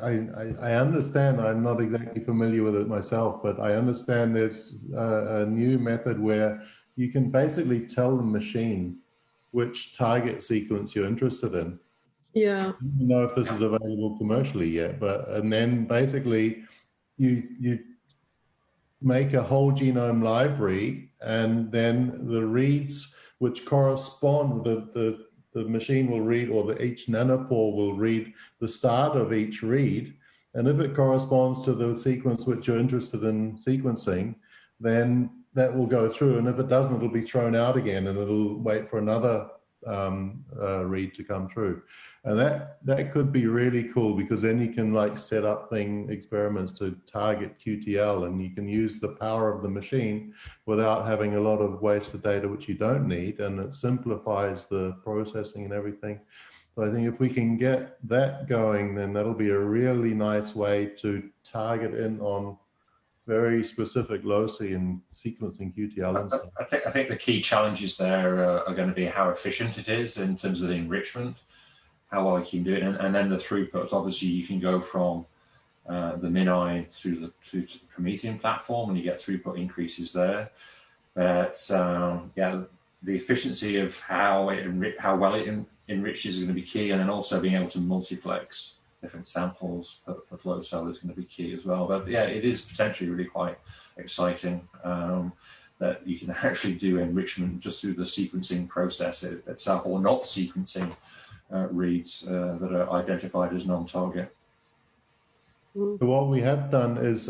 I understand, I'm not exactly familiar with it myself, but I understand there's a new method where you can basically tell the machine which target sequence you're interested in. Yeah. I don't know if this is available commercially yet, and then basically you make a whole genome library, and then the reads which correspond, the machine will read, or each nanopore will read the start of each read, and if it corresponds to the sequence which you're interested in sequencing, then that will go through, and if it doesn't, it'll be thrown out again, and it'll wait for another read to come through. And that could be really cool, because then you can like set up experiments to target QTL, and you can use the power of the machine without having a lot of wasted data which you don't need, and it simplifies the processing and everything. So I think if we can get that going, then that'll be a really nice way to target in on very specific loci and sequencing QTL and stuff. I think the key challenges there are going to be how efficient it is in terms of the enrichment, how well you can do it, and then the throughput. Obviously, you can go from the MinEye to the Promethean platform, and you get throughput increases there. But yeah, the efficiency of how well it enriches is going to be key, and then also being able to multiplex different samples per flow cell is going to be key as well. But yeah, it is potentially really quite exciting that you can actually do enrichment just through the sequencing process itself, or not sequencing reads that are identified as non-target. So what we have done is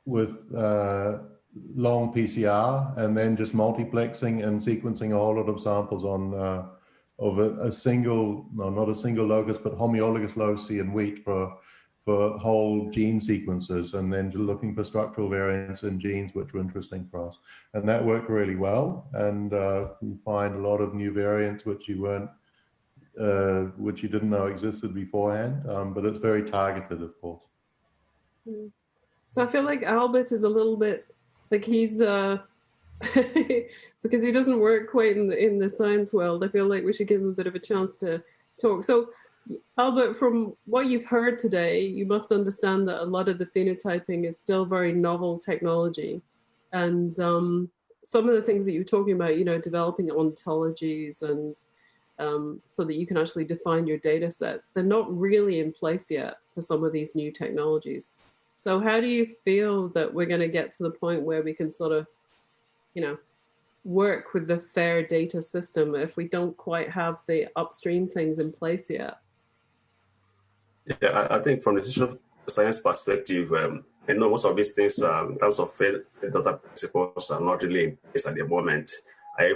with long PCR, and then just multiplexing and sequencing a whole lot of samples on of a single, no, not a single locus, but homologous loci in wheat for whole gene sequences, and then looking for structural variants in genes which were interesting for us. And that worked really well, and we find a lot of new variants which you didn't know existed beforehand, but it's very targeted, of course. So I feel like Albert is a little bit like he's because he doesn't work quite in the science world. I feel like we should give him a bit of a chance to talk. So Albert, from what you've heard today, you must understand that a lot of the phenotyping is still very novel technology. And some of the things that you're talking about, developing ontologies and so that you can actually define your data sets, they're not really in place yet for some of these new technologies. So how do you feel that we're going to get to the point where we can sort of, work with the FAIR data system if we don't quite have the upstream things in place yet? Yeah, I think from the social science perspective, I know most of these things in terms of FAIR data principles are not really in place at the moment. I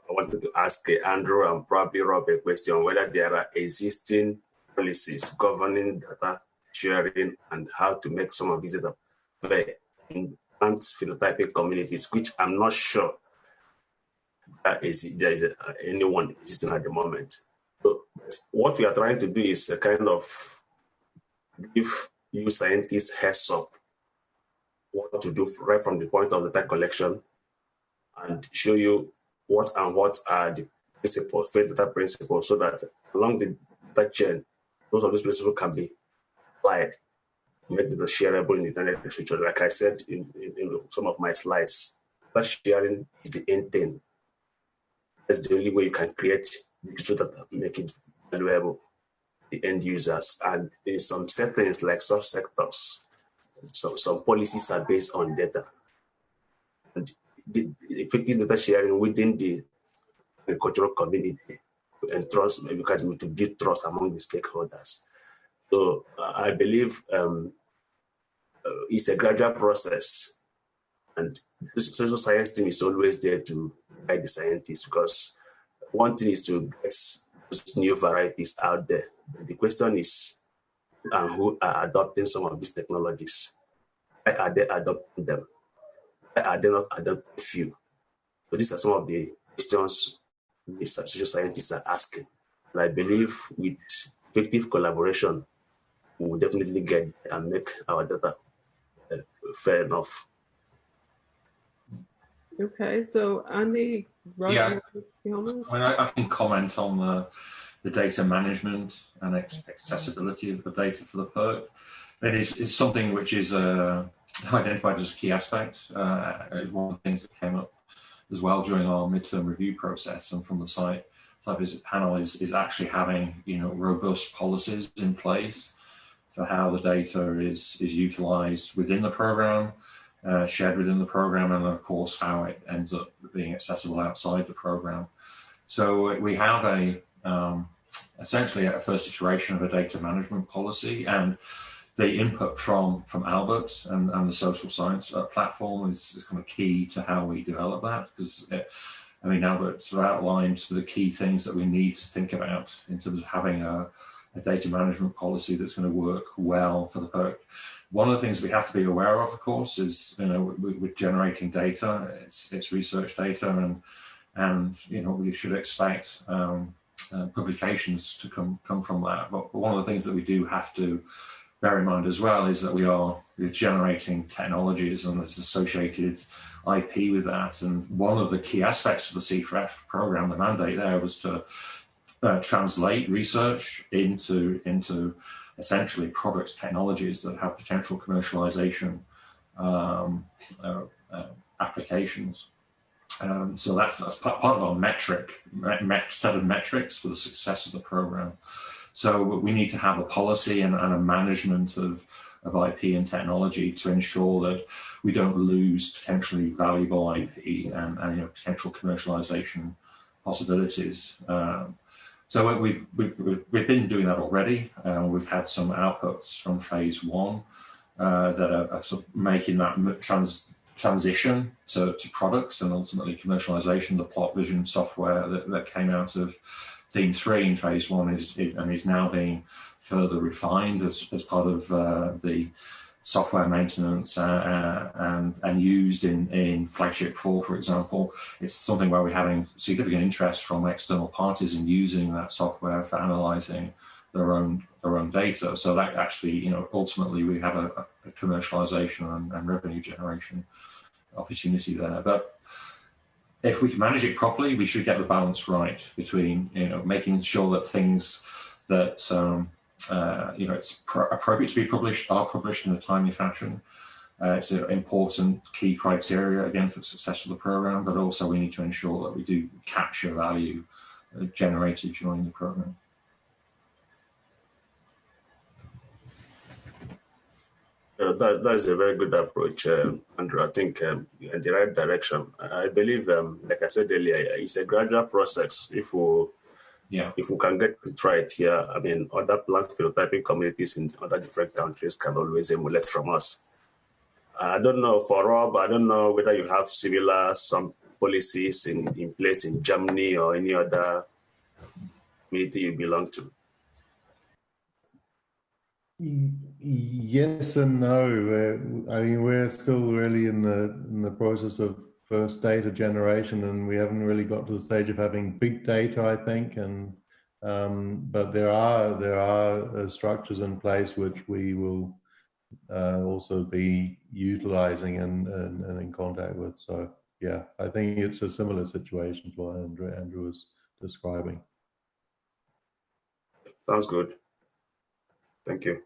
wanted to ask Andrew and probably Rob a question whether there are existing policies governing data sharing and how to make some of these data fair in plant phenotyping communities, which I'm not sure there is anyone existing at the moment. So what we are trying to do is a kind of give you scientists heads up what to do right from the point of data collection, and show you what are the principles, FAIR data principles, so that along the data chain, those of these principles can be applied, make data shareable in the internet future. Like I said in some of my slides, data sharing is the end thing. That's the only way you can create digital data, make it valuable to the end users. And in some settings like subsectors, some policies are based on data. And the effective data sharing within the agricultural community and trust, to build trust among the stakeholders. So I believe it's a gradual process, and the social science team is always there to guide the scientists, because one thing is to get those new varieties out there. The question is, who are adopting some of these technologies? Why are they adopting them? Why are they not adopting few? So these are some of the questions the social scientists are asking. And I believe with effective collaboration, we will definitely get and make our data fair enough. Okay, so Andy, Yeah, comments? I can comment on the data management and accessibility of the data for the PERC. It is something which is identified as a key aspect. It was one of the things that came up as well during our midterm review process, and from the site visit panel is actually having robust policies in place for how the data is utilized within the program, shared within the program, and of course how it ends up being accessible outside the program. So we have essentially a first iteration of a data management policy, and the input from Albert and the social science platform is kind of key to how we develop that, because Albert sort of outlined some of the key things that we need to think about in terms of having a data management policy that's going to work well for the PERC. One of the things we have to be aware of course, is we're generating data. It's research data, and we should expect publications to come from that. But one of the things that we do have to bear in mind as well is that we're generating technologies, and there's associated IP with that. And one of the key aspects of the CFREF program, the mandate there, was to translate research into essentially products, technologies that have potential commercialization applications. So that's part of our set of metrics for the success of the program. So we need to have a policy and a management of IP and technology to ensure that we don't lose potentially valuable IP and potential commercialization possibilities. So we've been doing that already. We've had some outputs from phase 1 that are sort of making that transition to products and ultimately commercialization. The plot vision software that came out of Theme 3 in phase 1 is now being further refined as part of the software maintenance and used in Flagship 4, for example. It's something where we're having significant interest from external parties in using that software for analyzing their own data. So that actually, ultimately we have a commercialization and revenue generation opportunity there. But if we can manage it properly, we should get the balance right between, making sure that things that it's appropriate to be published are published in a timely fashion. It's an important key criteria, again, for the success of the program, but also we need to ensure that we do capture value generated during the program. That's a very good approach, Andrew. I think in the right direction. I believe, like I said earlier, it's a gradual process. If we can get it right here, other plant phenotyping communities in other different countries can always emulate from us. I don't know, for Rob, I don't know whether you have some policies in place in Germany or any other community you belong to. Yes and no. We're still really in the process of first data generation, and we haven't really got to the stage of having big data, I think. And but there are structures in place which we will also be utilizing and in contact with. So yeah, I think it's a similar situation to what Andrew was describing. Sounds good. Thank you.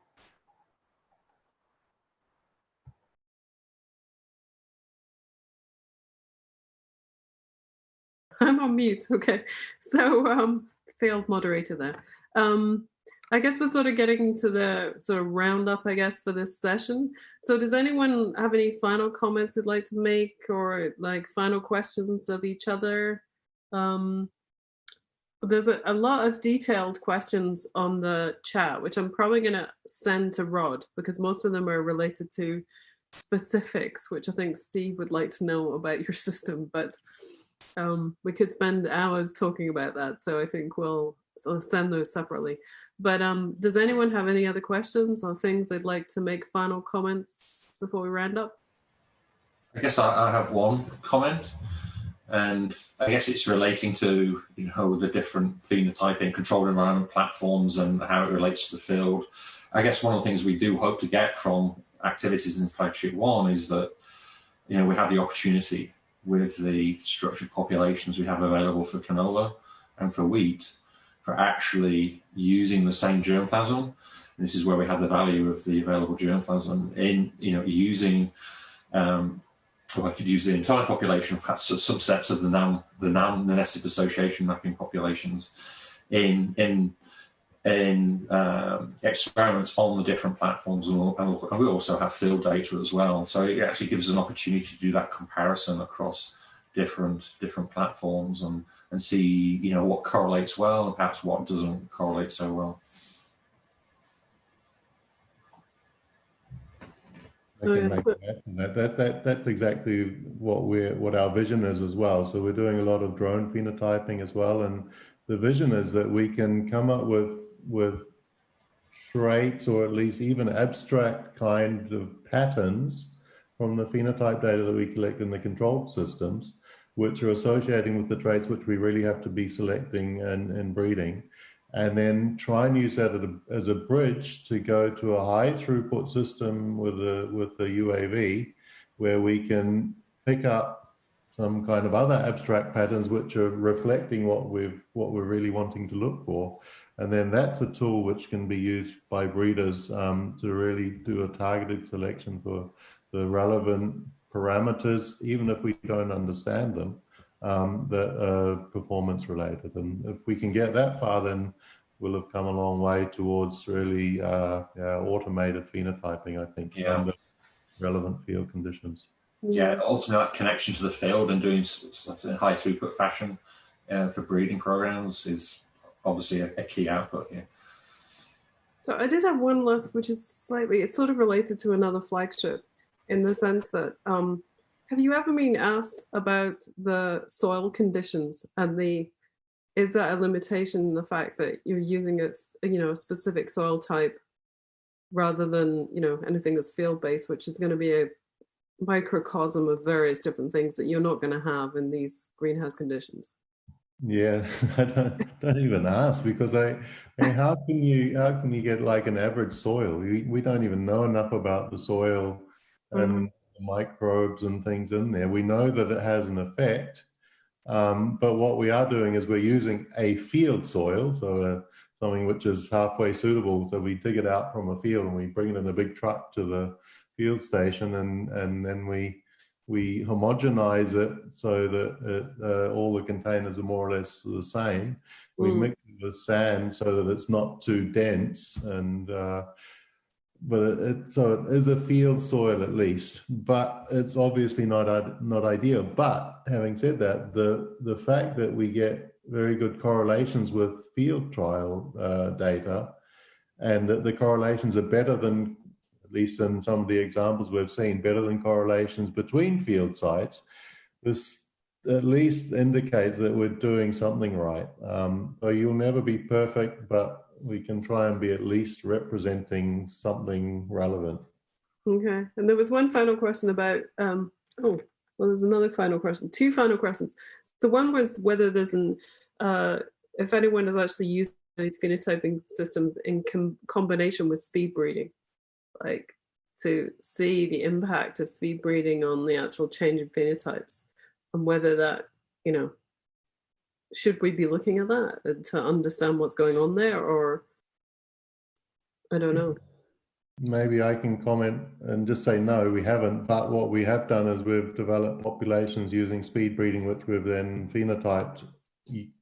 I'm on mute. Okay, so failed moderator there. I guess we're sort of getting to the sort of roundup, I guess, for this session. So does anyone have any final comments they'd like to make, or like final questions of each other There's a lot of detailed questions on the chat, which I'm probably going to send to Rod, because most of them are related to specifics, which I think Steve would like to know about your system. But we could spend hours talking about that, so I think I'll send those separately. But does anyone have any other questions or things they'd like to make final comments before we round up? I guess I have one comment, and I guess it's relating to the different phenotyping controlled environment platforms and how it relates to the field. I guess one of the things we do hope to get from activities in Flagship 1 is that we have the opportunity with the structured populations we have available for canola and for wheat for actually using the same germplasm. And this is where we have the value of the available germplasm in using I could use the entire population, perhaps subsets of the NAM, the nested association mapping populations, in experiments on the different platforms, and we also have field data as well. So it actually gives us an opportunity to do that comparison across different platforms and see what correlates well and perhaps what doesn't correlate so well. I can make that. That's exactly what our vision is as well. So we're doing a lot of drone phenotyping as well, and the vision is that we can come up with traits, or at least even abstract kind of patterns from the phenotype data that we collect in the controlled systems, which are associating with the traits which we really have to be selecting and breeding, and then try and use that as a bridge to go to a high throughput system with the UAV, where we can pick up some kind of other abstract patterns which are reflecting what we're really wanting to look for. And then that's a tool which can be used by breeders to really do a targeted selection for the relevant parameters, even if we don't understand them, that are performance related. And if we can get that far, then we'll have come a long way towards really automated phenotyping, I think, under relevant field conditions. Yeah, ultimately that connection to the field and doing stuff in a high throughput fashion for breeding programs is obviously a key output here. So I did have one last, which is it's sort of related to another flagship, in the sense that have you ever been asked about the soil conditions, and is that a limitation, the fact that you're using a specific soil type rather than anything that's field based, which is going to be a microcosm of various different things that you're not going to have in these greenhouse conditions? Yeah, I don't even ask, because I mean, how can you get like an average soil? We don't even know enough about the soil and microbes and things in there. We know that it has an effect, but what we are doing is we're using a field soil, so something which is halfway suitable. So we dig it out from a field and we bring it in a big truck to the field station, and then we homogenize it so that all the containers are more or less the same. We mix it with sand so that it's not too dense, and so it is a field soil at least, but it's obviously not ideal. But having said that, the fact that we get very good correlations with field trial data, and that the correlations are better than, at least in some of the examples we've seen, better than correlations between field sites, this at least indicates that we're doing something right. So you'll never be perfect, but we can try and be at least representing something relevant. Okay, and there was one final question about, there's another final question, two final questions. So one was whether there's if anyone has actually used these phenotyping systems in combination with speed breeding, like to see the impact of speed breeding on the actual change in phenotypes, and whether that, should we be looking at that to understand what's going on there, or I don't know. Maybe I can comment and just say no, we haven't. But what we have done is we've developed populations using speed breeding, which we've then phenotyped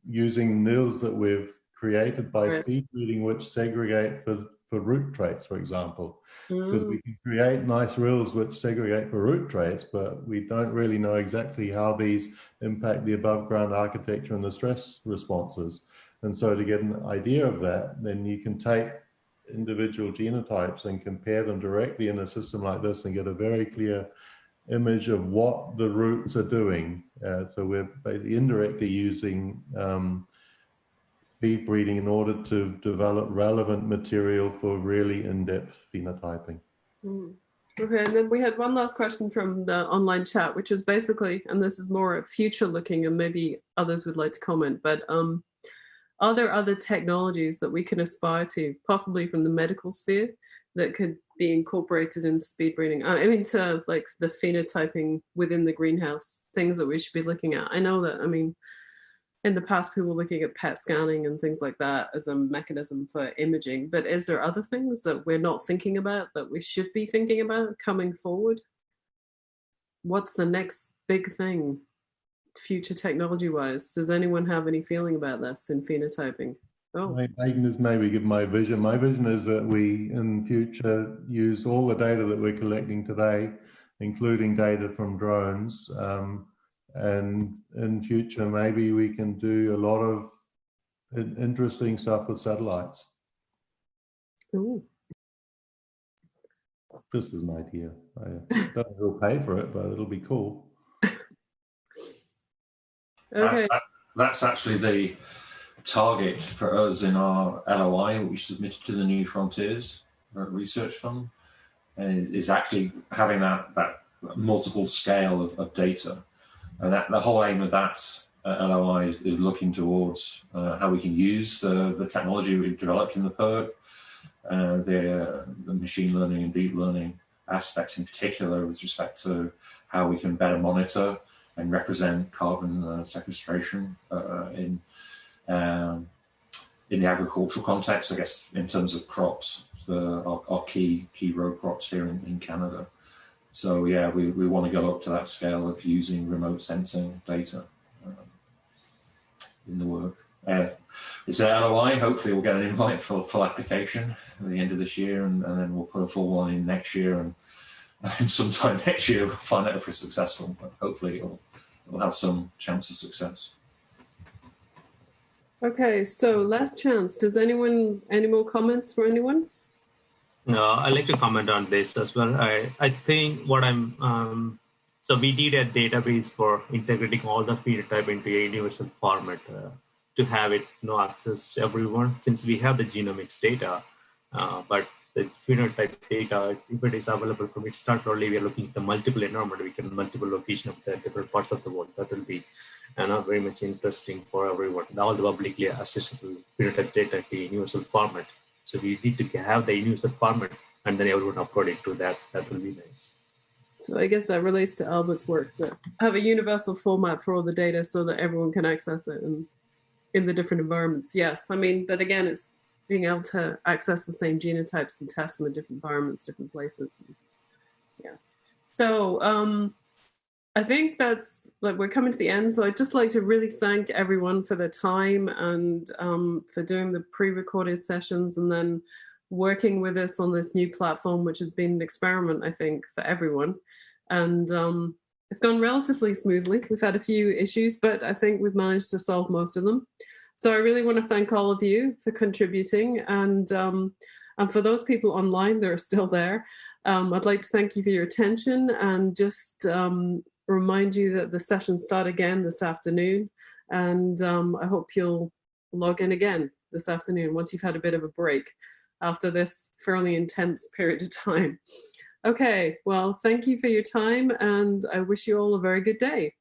using nils that we've created by speed breeding, which segregate for for root traits, for example, because we can create nice rules which segregate for root traits, but we don't really know exactly how these impact the above ground architecture and the stress responses. And so to get an idea of that, then you can take individual genotypes and compare them directly in a system like this and get a very clear image of what the roots are doing. So we're basically indirectly using speed breeding in order to develop relevant material for really in-depth phenotyping. Okay, and then we had one last question from the online chat, which is basically, and this is more future looking and maybe others would like to comment, but are there other technologies that we can aspire to, possibly from the medical sphere, that could be incorporated into speed breeding? I mean, to like the phenotyping within the greenhouse, things that we should be looking at. I know that, I mean, in the past, people were looking at PET scanning and things like that as a mechanism for imaging, but is there other things that we're not thinking about that we should be thinking about coming forward? What's the next big thing, future technology-wise? Does anyone have any feeling about this in phenotyping? Oh, I can just maybe give my vision. My vision is that we, in future, use all the data that we're collecting today, including data from drones, and in future, maybe we can do a lot of interesting stuff with satellites. ooh. This is an idea. I don't know who'll pay for it, but it'll be cool. Okay. That's actually the target for us in our LOI, we submitted to the New Frontiers Research Fund, and is actually having that multiple scale of data. And that the whole aim of that LOI is looking towards how we can use the technology we've developed in the PERG, the machine learning and deep learning aspects in particular with respect to how we can better monitor and represent carbon sequestration in the agricultural context, I guess, in terms of crops, our key row crops here in Canada. So yeah, we want to go up to that scale of using remote sensing data in the work. It's an LOI. Hopefully we'll get an invite for full application at the end of this year, and then we'll put a full one in next year, and sometime next year we'll find out if we're successful, but hopefully it'll have some chance of success. Okay, so last chance. Does any more comments for anyone? No, I'd like to comment on this as well. I think what so we did a database for integrating all the phenotype into a universal format to have it access to everyone, since we have the genomics data, but the phenotype data, if it is available from its start only, we are looking at the multiple environment, we can multiple location of the different parts of the world. That will be very much interesting for everyone. All the publicly accessible phenotype data in universal format. So we need to have the universal format and then everyone upload it to that. That will be nice. So I guess that relates to Albert's work, that have a universal format for all the data so that everyone can access it and in the different environments. Yes, I mean, but again, it's being able to access the same genotypes and test them in different environments, different places. Yes. So I think that's, like, we're coming to the end. So I'd just like to really thank everyone for their time and for doing the pre-recorded sessions and then working with us on this new platform, which has been an experiment, I think, for everyone. And it's gone relatively smoothly. We've had a few issues, but I think we've managed to solve most of them. So I really want to thank all of you for contributing. And for those people online that are still there, I'd like to thank you for your attention and just remind you that the sessions start again this afternoon. And I hope you'll log in again this afternoon once you've had a bit of a break after this fairly intense period of time. Okay, well, thank you for your time, and I wish you all a very good day.